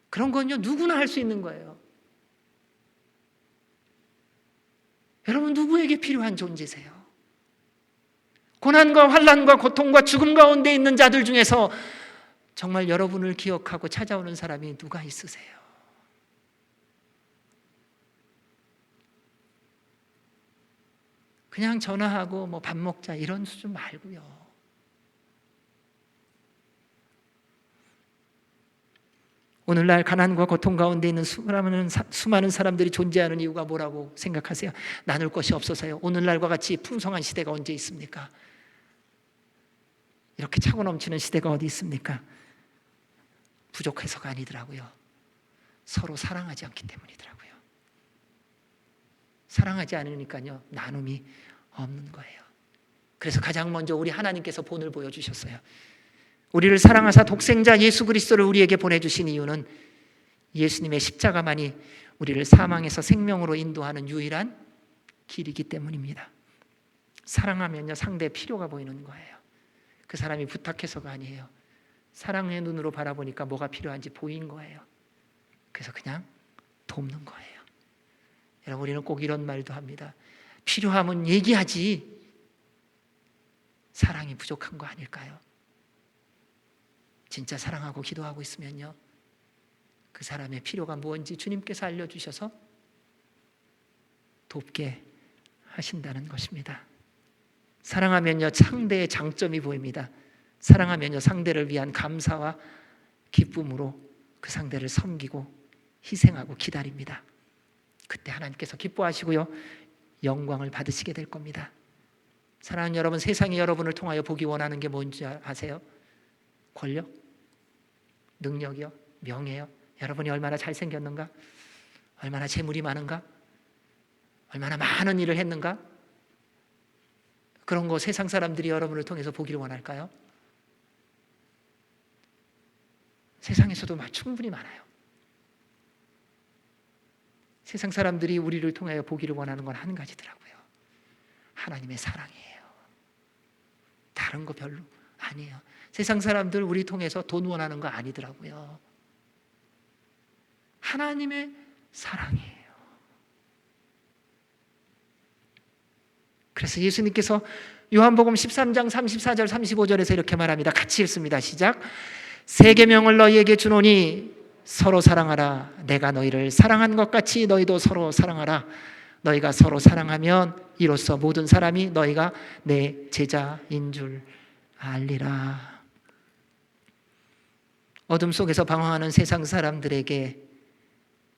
그런 건요, 누구나 할 수 있는 거예요. 여러분, 누구에게 필요한 존재세요? 고난과 환난과 고통과 죽음 가운데 있는 자들 중에서 정말 여러분을 기억하고 찾아오는 사람이 누가 있으세요? 그냥 전화하고 밥 먹자 이런 수준 말고요. 오늘날 가난과 고통 가운데 있는 수많은 사람들이 존재하는 이유가 뭐라고 생각하세요? 나눌 것이 없어서요. 오늘날과 같이 풍성한 시대가 언제 있습니까? 이렇게 차고 넘치는 시대가 어디 있습니까? 부족해서가 아니더라고요. 서로 사랑하지 않기 때문이더라고요. 사랑하지 않으니까요, 나눔이 없는 거예요. 그래서 가장 먼저 우리 하나님께서 본을 보여주셨어요. 우리를 사랑하사 독생자 예수 그리스도를 우리에게 보내주신 이유는 예수님의 십자가만이 우리를 사망에서 생명으로 인도하는 유일한 길이기 때문입니다. 사랑하면요, 상대의 필요가 보이는 거예요. 그 사람이 부탁해서가 아니에요. 사랑의 눈으로 바라보니까 뭐가 필요한지 보인 거예요. 그래서 그냥 돕는 거예요. 여러분, 우리는 꼭 이런 말도 합니다. 필요하면 얘기하지. 사랑이 부족한 거 아닐까요? 진짜 사랑하고 기도하고 있으면요, 그 사람의 필요가 무엇인지 주님께서 알려주셔서 돕게 하신다는 것입니다. 사랑하면요, 상대의 장점이 보입니다. 사랑하면요, 상대를 위한 감사와 기쁨으로 그 상대를 섬기고 희생하고 기다립니다. 그때 하나님께서 기뻐하시고요, 영광을 받으시게 될 겁니다. 사랑하는 여러분, 세상이 여러분을 통하여 보기 원하는 게 뭔지 아세요? 권력? 능력이요? 명예요? 여러분이 얼마나 잘생겼는가? 얼마나 재물이 많은가? 얼마나 많은 일을 했는가? 그런 거 세상 사람들이 여러분을 통해서 보기를 원할까요? 세상에서도 충분히 많아요. 세상 사람들이 우리를 통하여 보기를 원하는 건 한 가지더라고요. 하나님의 사랑이에요. 다른 거 별로 아니에요. 세상 사람들 우리 통해서 돈 원하는 거 아니더라고요. 하나님의 사랑이에요. 그래서 예수님께서 요한복음 13장 34절 35절에서 이렇게 말합니다. 같이 읽습니다. 시작. 새 계명을 너희에게 주노니 서로 사랑하라. 내가 너희를 사랑한 것 같이 너희도 서로 사랑하라. 너희가 서로 사랑하면 이로써 모든 사람이 너희가 내 제자인 줄 알리라. 어둠 속에서 방황하는 세상 사람들에게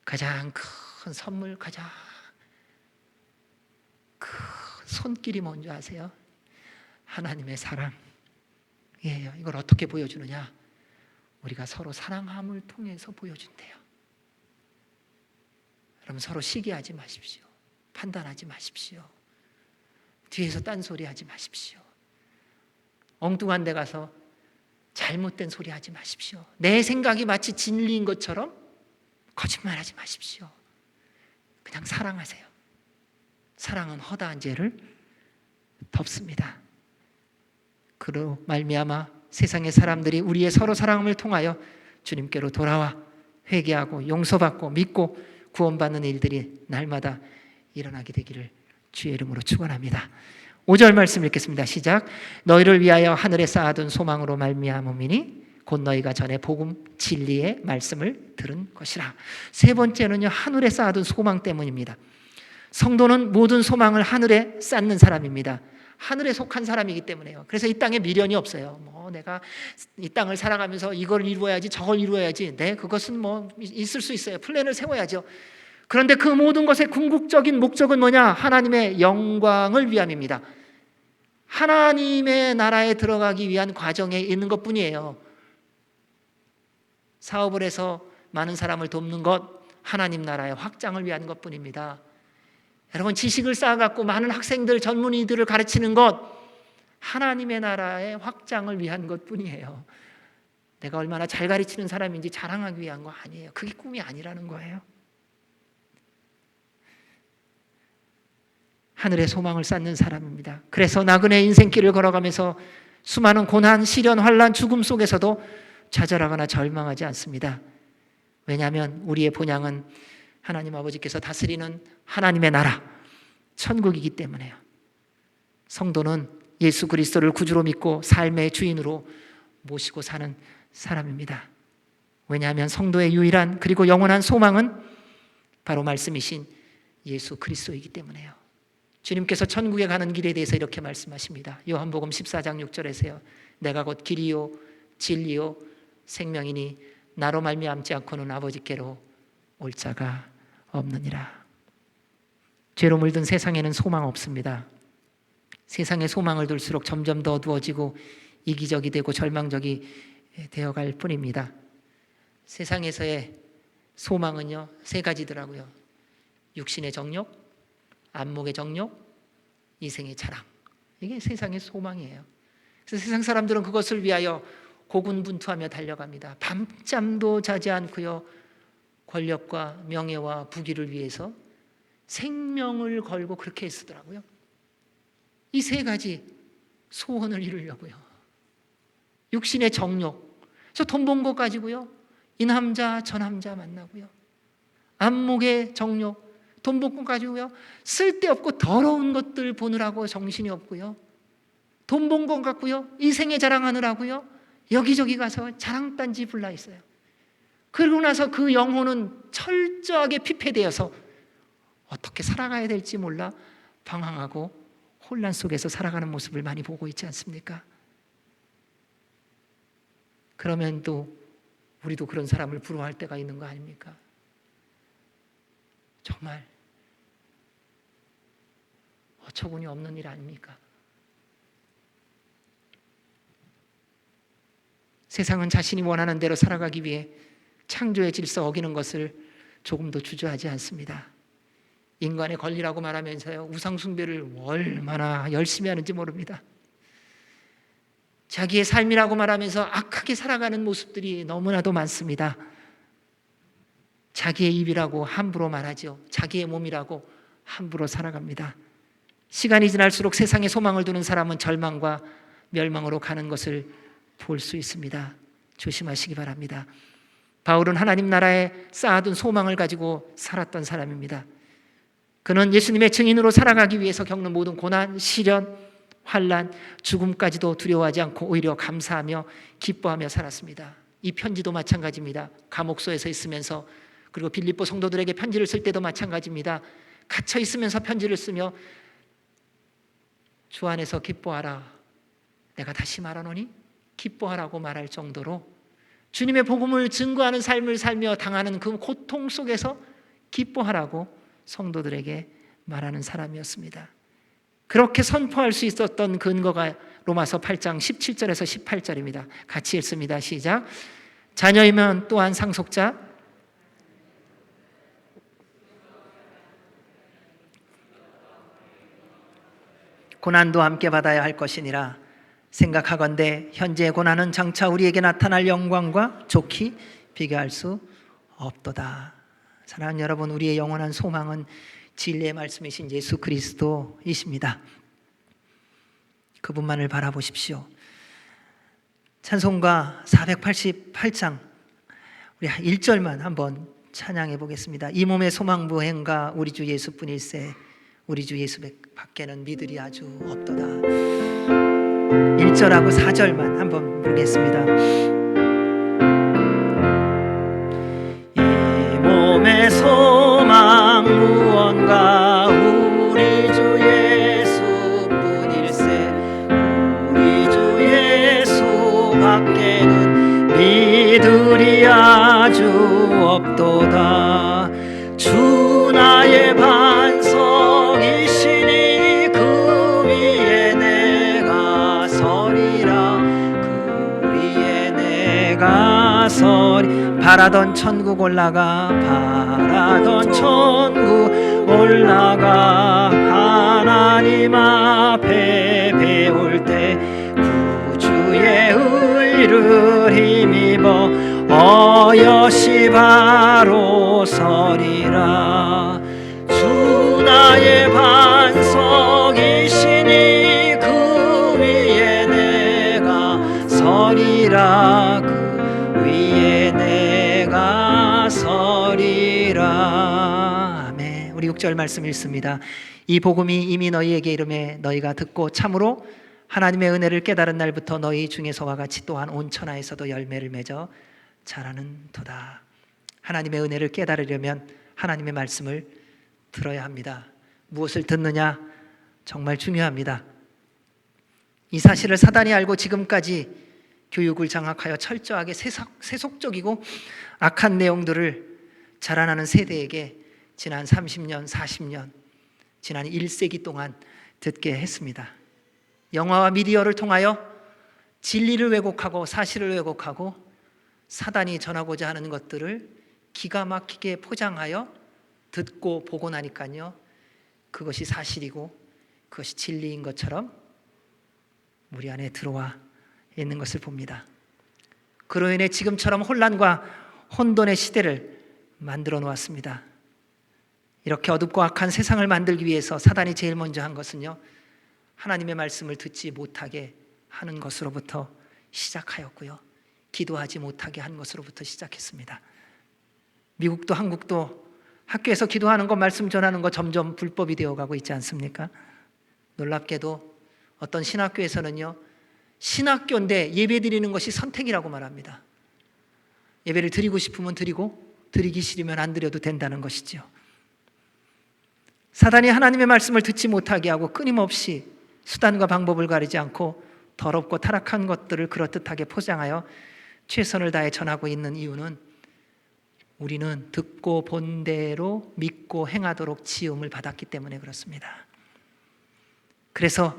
가장 큰 선물, 가장 큰 손길이 뭔지 아세요? 하나님의 사랑이에요. 이걸 어떻게 보여주느냐? 우리가 서로 사랑함을 통해서 보여준대요. 여러분, 서로 시기하지 마십시오. 판단하지 마십시오. 뒤에서 딴소리 하지 마십시오. 엉뚱한 데 가서 잘못된 소리 하지 마십시오. 내 생각이 마치 진리인 것처럼 거짓말하지 마십시오. 그냥 사랑하세요. 사랑은 허다한 죄를 덮습니다. 그로 말미암아 세상의 사람들이 우리의 서로 사랑함을 통하여 주님께로 돌아와 회개하고 용서받고 믿고 구원받는 일들이 날마다 일어나게 되기를 주의 이름으로 축원합니다. 5절 말씀 읽겠습니다. 시작. 너희를 위하여 하늘에 쌓아둔 소망으로 말미암음이니 곧 너희가 전에 복음 진리의 말씀을 들은 것이라. 세 번째는요, 하늘에 쌓아둔 소망 때문입니다. 성도는 모든 소망을 하늘에 쌓는 사람입니다. 하늘에 속한 사람이기 때문에요. 그래서 이 땅에 미련이 없어요. 내가 이 땅을 살아가면서 이걸 이루어야지 저걸 이루어야지, 그것은 있을 수 있어요. 플랜을 세워야죠. 그런데 그 모든 것의 궁극적인 목적은 뭐냐? 하나님의 영광을 위함입니다. 하나님의 나라에 들어가기 위한 과정에 있는 것뿐이에요. 사업을 해서 많은 사람을 돕는 것, 하나님 나라의 확장을 위한 것뿐입니다. 여러분, 지식을 쌓아갖고 많은 학생들, 전문의들을 가르치는 것, 하나님의 나라의 확장을 위한 것뿐이에요. 내가 얼마나 잘 가르치는 사람인지 자랑하기 위한 거 아니에요. 그게 꿈이 아니라는 거예요. 하늘의 소망을 쌓는 사람입니다. 그래서 나그네 인생길을 걸어가면서 수많은 고난, 시련, 환난, 죽음 속에서도 좌절하거나 절망하지 않습니다. 왜냐하면 우리의 본향은 하나님 아버지께서 다스리는 하나님의 나라, 천국이기 때문에요. 성도는 예수 그리스도를 구주로 믿고 삶의 주인으로 모시고 사는 사람입니다. 왜냐하면 성도의 유일한 그리고 영원한 소망은 바로 말씀이신 예수 그리스도이기 때문에요. 주님께서 천국에 가는 길에 대해서 이렇게 말씀하십니다. 요한복음 14장 6절에서요. 내가 곧 길이요 진리요 생명이니 나로 말미암지 않고는 아버지께로 올 자가 없느니라. 죄로 물든 세상에는 소망 없습니다. 세상에 소망을 둘수록 점점 더 어두워지고 이기적이 되고 절망적이 되어갈 뿐입니다. 세상에서의 소망은요, 세 가지더라고요. 육신의 정욕, 안목의 정욕, 이생의 자랑. 이게 세상의 소망이에요. 그래서 세상 사람들은 그것을 위하여 고군분투하며 달려갑니다. 밤잠도 자지 않고요, 권력과 명예와 부귀를 위해서 생명을 걸고 그렇게 애쓰더라고요. 이 세 가지 소원을 이루려고요. 육신의 정욕, 그래서 돈 번 것 가지고요, 이 남자 저 남자 만나고요. 안목의 정욕, 돈 번 것 가지고요, 쓸데없고 더러운 것들 보느라고 정신이 없고요. 돈 번 것 같고요, 이생에 자랑하느라고요, 여기저기 가서 자랑단지 불나 있어요. 그러고 나서 그 영혼은 철저하게 피폐되어서 어떻게 살아가야 될지 몰라 방황하고 혼란 속에서 살아가는 모습을 많이 보고 있지 않습니까? 그러면 또 우리도 그런 사람을 부러워할 때가 있는 거 아닙니까? 정말 어처구니 없는 일 아닙니까? 세상은 자신이 원하는 대로 살아가기 위해 창조의 질서 어기는 것을 조금도 주저하지 않습니다. 인간의 권리라고 말하면서요, 우상 숭배를 얼마나 열심히 하는지 모릅니다. 자기의 삶이라고 말하면서 악하게 살아가는 모습들이 너무나도 많습니다. 자기의 입이라고 함부로 말하죠. 자기의 몸이라고 함부로 살아갑니다. 시간이 지날수록 세상에 소망을 두는 사람은 절망과 멸망으로 가는 것을 볼 수 있습니다. 조심하시기 바랍니다. 바울은 하나님 나라에 쌓아둔 소망을 가지고 살았던 사람입니다. 그는 예수님의 증인으로 살아가기 위해서 겪는 모든 고난, 시련, 환난, 죽음까지도 두려워하지 않고 오히려 감사하며 기뻐하며 살았습니다. 이 편지도 마찬가지입니다. 감옥소에서 있으면서, 그리고 빌립보 성도들에게 편지를 쓸 때도 마찬가지입니다. 갇혀 있으면서 편지를 쓰며 주 안에서 기뻐하라. 내가 다시 말하노니 기뻐하라고 말할 정도로 주님의 복음을 증거하는 삶을 살며 당하는 그 고통 속에서 기뻐하라고 성도들에게 말하는 사람이었습니다. 그렇게 선포할 수 있었던 근거가 로마서 8장 17절에서 18절입니다. 같이 읽습니다. 시작. 자녀이면 또한 상속자, 고난도 함께 받아야 할 것이니라. 생각하건대 현재의 고난은 장차 우리에게 나타날 영광과 좋게 비교할 수 없도다. 사랑하는 여러분, 우리의 영원한 소망은 진리의 말씀이신 예수 그리스도이십니다. 그분만을 바라보십시오. 찬송가 488장 우리 1절만 한번 찬양해 보겠습니다. 이 몸의 소망 부행가 우리 주 예수뿐일세, 우리 주 예수 밖에는 믿으리 아주 없도다. 1절하고 4절만 한번 부르겠습니다. 이 몸의 소망 무언가 우리 주 예수뿐일세, 우리 주 예수 밖에는 믿으리 아주 없도다. 주 나의 반석이시니 그 위에 내가 서리라, 그 위에 내가 서리. 바라던 천국 올라가, 바라던 천국 올라가, 하나님 앞에 배울 때 구주의 의를 힘입어 어여시 바로 서리라. 주 나의 반석이시니 그 위에 내가 서리라, 그 위에 내가 서리라. 아멘. 우리 6절 말씀 읽습니다. 이 복음이 이미 너희에게 이름에 너희가 듣고 참으로 하나님의 은혜를 깨달은 날부터 너희 중에서와 같이 또한 온 천하에서도 열매를 맺어 자라는 도다. 하나님의 은혜를 깨달으려면 하나님의 말씀을 들어야 합니다. 무엇을 듣느냐 정말 중요합니다. 이 사실을 사단이 알고 지금까지 교육을 장악하여 철저하게 세속적이고 악한 내용들을 자라나는 세대에게 지난 30년, 40년, 지난 1세기 동안 듣게 했습니다. 영화와 미디어를 통하여 진리를 왜곡하고 사실을 왜곡하고 사단이 전하고자 하는 것들을 기가 막히게 포장하여 듣고 보고 나니까요, 그것이 사실이고 그것이 진리인 것처럼 우리 안에 들어와 있는 것을 봅니다. 그로 인해 지금처럼 혼란과 혼돈의 시대를 만들어 놓았습니다. 이렇게 어둡고 악한 세상을 만들기 위해서 사단이 제일 먼저 한 것은요, 하나님의 말씀을 듣지 못하게 하는 것으로부터 시작하였고요, 기도하지 못하게 한 것으로부터 시작했습니다. 미국도 한국도 학교에서 기도하는 것, 말씀 전하는 것 점점 불법이 되어가고 있지 않습니까? 놀랍게도 어떤 신학교에서는요, 신학교인데 예배 드리는 것이 선택이라고 말합니다. 예배를 드리고 싶으면 드리고 드리기 싫으면 안 드려도 된다는 것이죠. 사단이 하나님의 말씀을 듣지 못하게 하고 끊임없이 수단과 방법을 가리지 않고 더럽고 타락한 것들을 그럴듯하게 포장하여 최선을 다해 전하고 있는 이유는 우리는 듣고 본 대로 믿고 행하도록 지음을 받았기 때문에 그렇습니다. 그래서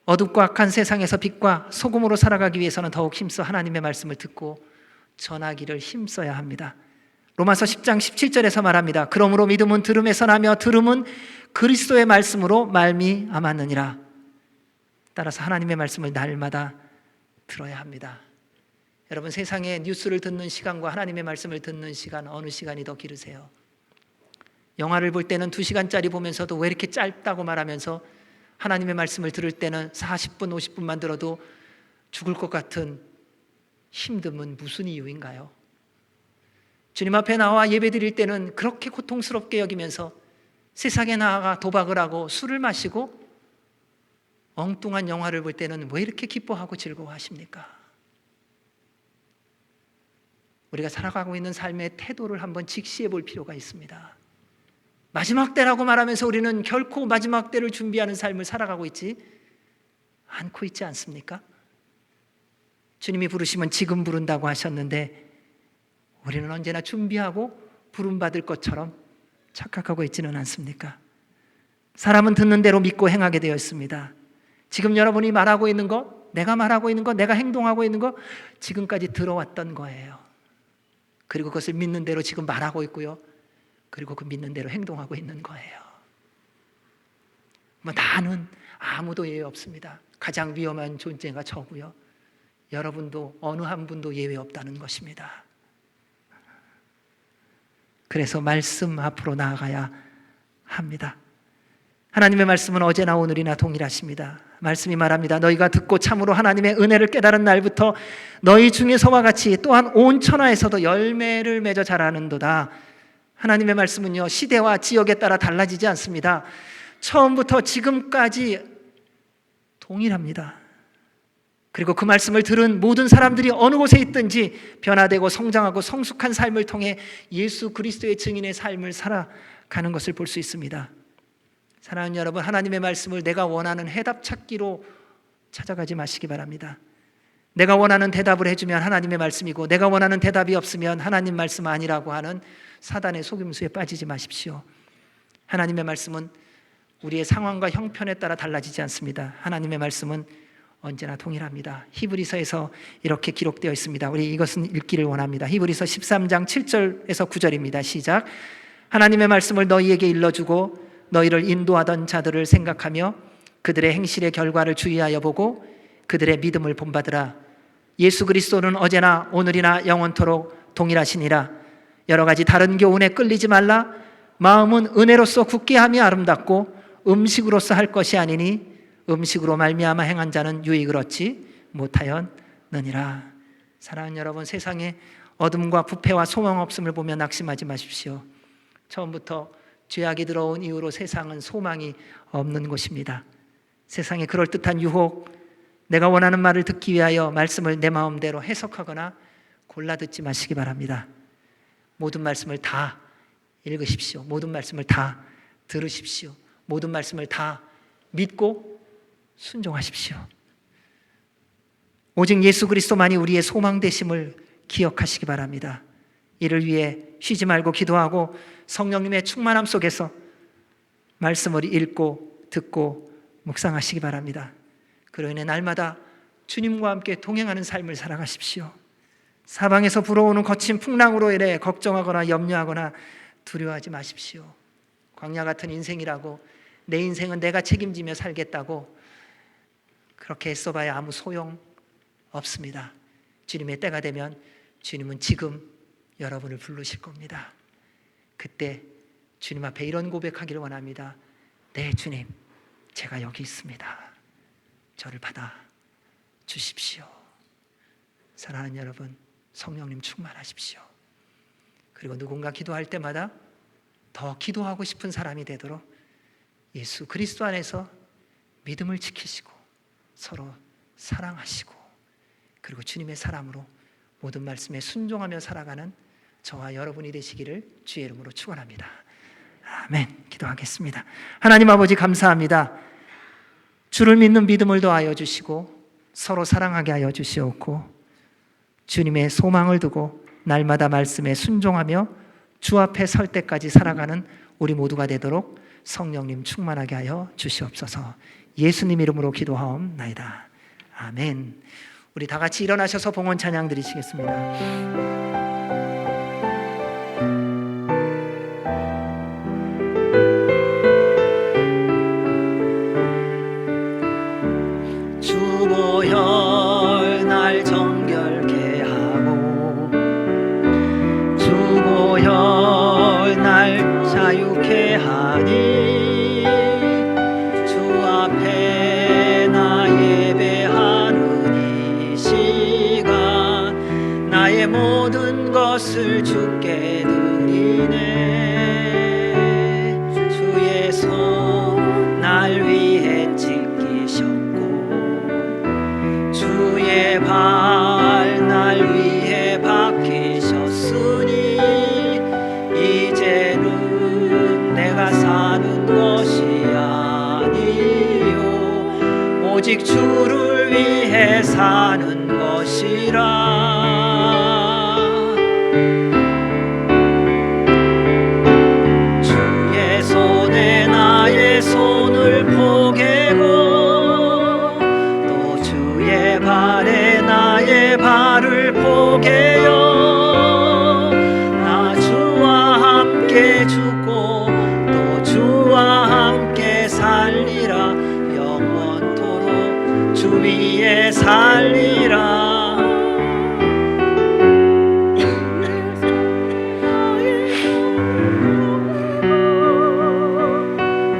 어둡고 악한 세상에서 빛과 소금으로 살아가기 위해서는 더욱 힘써 하나님의 말씀을 듣고 전하기를 힘써야 합니다. 로마서 10장 17절에서 말합니다. 그러므로 믿음은 들음에서 나며 들음은 그리스도의 말씀으로 말미암았느니라. 따라서 하나님의 말씀을 날마다 들어야 합니다. 여러분, 세상에 뉴스를 듣는 시간과 하나님의 말씀을 듣는 시간, 어느 시간이 더 기르세요? 영화를 볼 때는 2시간짜리 보면서도 왜 이렇게 짧다고 말하면서 하나님의 말씀을 들을 때는 40분, 50분만 들어도 죽을 것 같은 힘듦은 무슨 이유인가요? 주님 앞에 나와 예배 드릴 때는 그렇게 고통스럽게 여기면서 세상에 나아가 도박을 하고 술을 마시고 엉뚱한 영화를 볼 때는 왜 이렇게 기뻐하고 즐거워하십니까? 우리가 살아가고 있는 삶의 태도를 한번 직시해 볼 필요가 있습니다. 마지막 때라고 말하면서 우리는 결코 마지막 때를 준비하는 삶을 살아가고 있지 않고 있지 않습니까? 주님이 부르시면 지금 부른다고 하셨는데 우리는 언제나 준비하고 부름받을 것처럼 착각하고 있지는 않습니까? 사람은 듣는 대로 믿고 행하게 되어 있습니다. 지금 여러분이 말하고 있는 것, 내가 말하고 있는 것, 내가 행동하고 있는 것, 지금까지 들어왔던 거예요. 그리고 그것을 믿는 대로 지금 말하고 있고요. 그리고 그 믿는 대로 행동하고 있는 거예요. 나는 아무도 예외 없습니다. 가장 위험한 존재가 저고요. 여러분도 어느 한 분도 예외 없다는 것입니다. 그래서 말씀 앞으로 나아가야 합니다. 하나님의 말씀은 어제나 오늘이나 동일하십니다. 말씀이 말합니다. 너희가 듣고 참으로 하나님의 은혜를 깨달은 날부터 너희 중에서와 같이 또한 온 천하에서도 열매를 맺어 자라는도다. 하나님의 말씀은요, 시대와 지역에 따라 달라지지 않습니다. 처음부터 지금까지 동일합니다. 그리고 그 말씀을 들은 모든 사람들이 어느 곳에 있든지 변화되고 성장하고 성숙한 삶을 통해 예수 그리스도의 증인의 삶을 살아가는 것을 볼 수 있습니다. 사랑하는 여러분, 하나님의 말씀을 내가 원하는 해답 찾기로 찾아가지 마시기 바랍니다. 내가 원하는 대답을 해주면 하나님의 말씀이고 내가 원하는 대답이 없으면 하나님 말씀 아니라고 하는 사단의 속임수에 빠지지 마십시오. 하나님의 말씀은 우리의 상황과 형편에 따라 달라지지 않습니다. 하나님의 말씀은 언제나 동일합니다. 히브리서에서 이렇게 기록되어 있습니다. 우리 이것은 읽기를 원합니다. 히브리서 13장 7절에서 9절입니다. 시작. 하나님의 말씀을 너희에게 일러주고 너희를 인도하던 자들을 생각하며 그들의 행실의 결과를 주의하여 보고 그들의 믿음을 본받으라. 예수 그리스도는 어제나 오늘이나 영원토록 동일하시니라. 여러 가지 다른 교훈에 끌리지 말라. 마음은 은혜로서 굳게 하며 아름답고 음식으로서 할 것이 아니니 음식으로 말미암아 행한 자는 유익을 얻지 못하였느니라. 사랑하는 여러분, 세상에 어둠과 부패와 소망 없음을 보며 낙심하지 마십시오. 처음부터 죄악이 들어온 이후로 세상은 소망이 없는 곳입니다. 세상에 그럴듯한 유혹, 내가 원하는 말을 듣기 위하여 말씀을 내 마음대로 해석하거나 골라 듣지 마시기 바랍니다. 모든 말씀을 다 읽으십시오. 모든 말씀을 다 들으십시오. 모든 말씀을 다 믿고 순종하십시오. 오직 예수 그리스도만이 우리의 소망 되심을 기억하시기 바랍니다. 이를 위해 쉬지 말고 기도하고 성령님의 충만함 속에서 말씀을 읽고 듣고 묵상하시기 바랍니다. 그로 인해 날마다 주님과 함께 동행하는 삶을 살아가십시오. 사방에서 불어오는 거친 풍랑으로 인해 걱정하거나 염려하거나 두려워하지 마십시오. 광야 같은 인생이라고, 내 인생은 내가 책임지며 살겠다고 그렇게 애써봐야 아무 소용 없습니다. 주님의 때가 되면 주님은 지금 여러분을 부르실 겁니다. 그때 주님 앞에 이런 고백하기를 원합니다. 네, 주님, 제가 여기 있습니다. 저를 받아 주십시오. 사랑하는 여러분, 성령님 충만하십시오. 그리고 누군가 기도할 때마다 더 기도하고 싶은 사람이 되도록 예수 그리스도 안에서 믿음을 지키시고 서로 사랑하시고 그리고 주님의 사람으로 모든 말씀에 순종하며 살아가는 저와 여러분이 되시기를 주의 이름으로 축원합니다. 아멘. 기도하겠습니다. 하나님 아버지, 감사합니다. 주를 믿는 믿음을 더하여 주시고 서로 사랑하게 하여 주시옵고 주님의 소망을 두고 날마다 말씀에 순종하며 주 앞에 설 때까지 살아가는 우리 모두가 되도록 성령님 충만하게 하여 주시옵소서. 예수님 이름으로 기도하옵나이다. 아멘. 우리 다 같이 일어나셔서 봉헌 찬양 드리시겠습니다. 주보혈 날 정결케 하고 주보혈 날 자유케 하니 주 앞에 나 예배하는 이 시간 나의 모든 것을 주께 드리네. 주의 손 날 위해 주의 발 날 위해 박히셨으니 이제는 내가 것이 아니요 오직 주를 위해 사는 것이라 주의 손에 나의 손을 포개고 또 주의 발에 나의 발을 포개어 나 주와 함께 죽고 또 주와 함께 살리라 영원토록 주 위에 살리라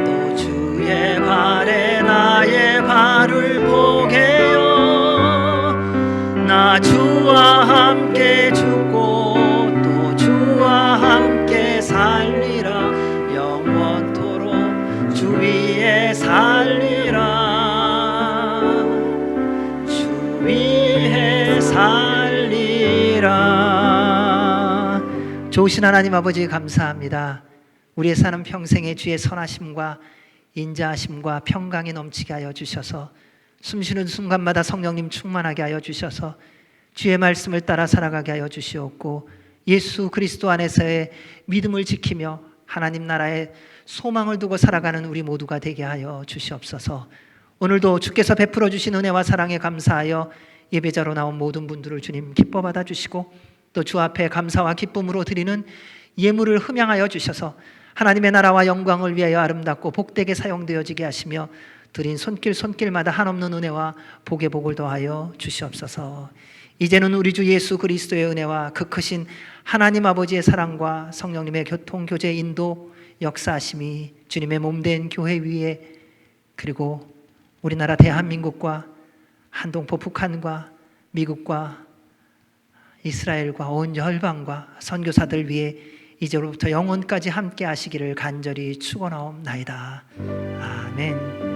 또 주의 발에 나의 발을 포개어 나 주와 함께 죽고 또 주와 함께 살리라 영원토록 주 위에 살리라 주 위에 살리라. 좋으신 하나님 아버지 감사합니다. 우리의 사는 평생에 주의 선하심과 인자하심과 평강이 넘치게 하여 주셔서 숨쉬는 순간마다 성령님 충만하게 하여 주셔서 주의 말씀을 따라 살아가게 하여 주시옵고 예수 그리스도 안에서의 믿음을 지키며 하나님 나라의 소망을 두고 살아가는 우리 모두가 되게 하여 주시옵소서. 오늘도 주께서 베풀어 주신 은혜와 사랑에 감사하여 예배자로 나온 모든 분들을 주님 기뻐 받아 주시고 또 주 앞에 감사와 기쁨으로 드리는 예물을 흠양하여 주셔서 하나님의 나라와 영광을 위하여 아름답고 복되게 사용되어지게 하시며 드린 손길마다 한없는 은혜와 복의 복을 더하여 주시옵소서. 이제는 우리 주 예수 그리스도의 은혜와 그 크신 하나님 아버지의 사랑과 성령님의 교통, 교제, 인도, 역사하심이 주님의 몸된 교회 위에 그리고 우리나라 대한민국과 한동포 북한과 미국과 이스라엘과 온 열방과 선교사들 위해 이제로부터 영원까지 함께 하시기를 간절히 축원하옵나이다. 아멘.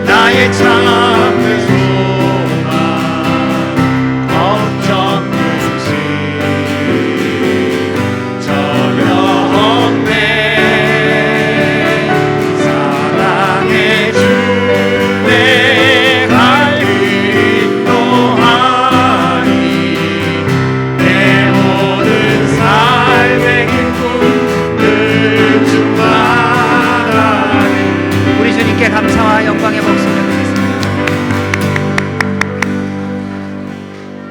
나의 참된 소망 걱정 근심 전혀 없네 사랑의 주 내 갈 인도하니 내 모든 삶의 기쁨 늘 충만하니 우리 주님께 감사와 영광의 목소리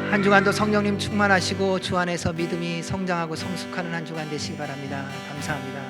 한 주간도 성령님 충만하시고 주 안에서 믿음이 성장하고 성숙하는 한 주간 되시기 바랍니다. 감사합니다.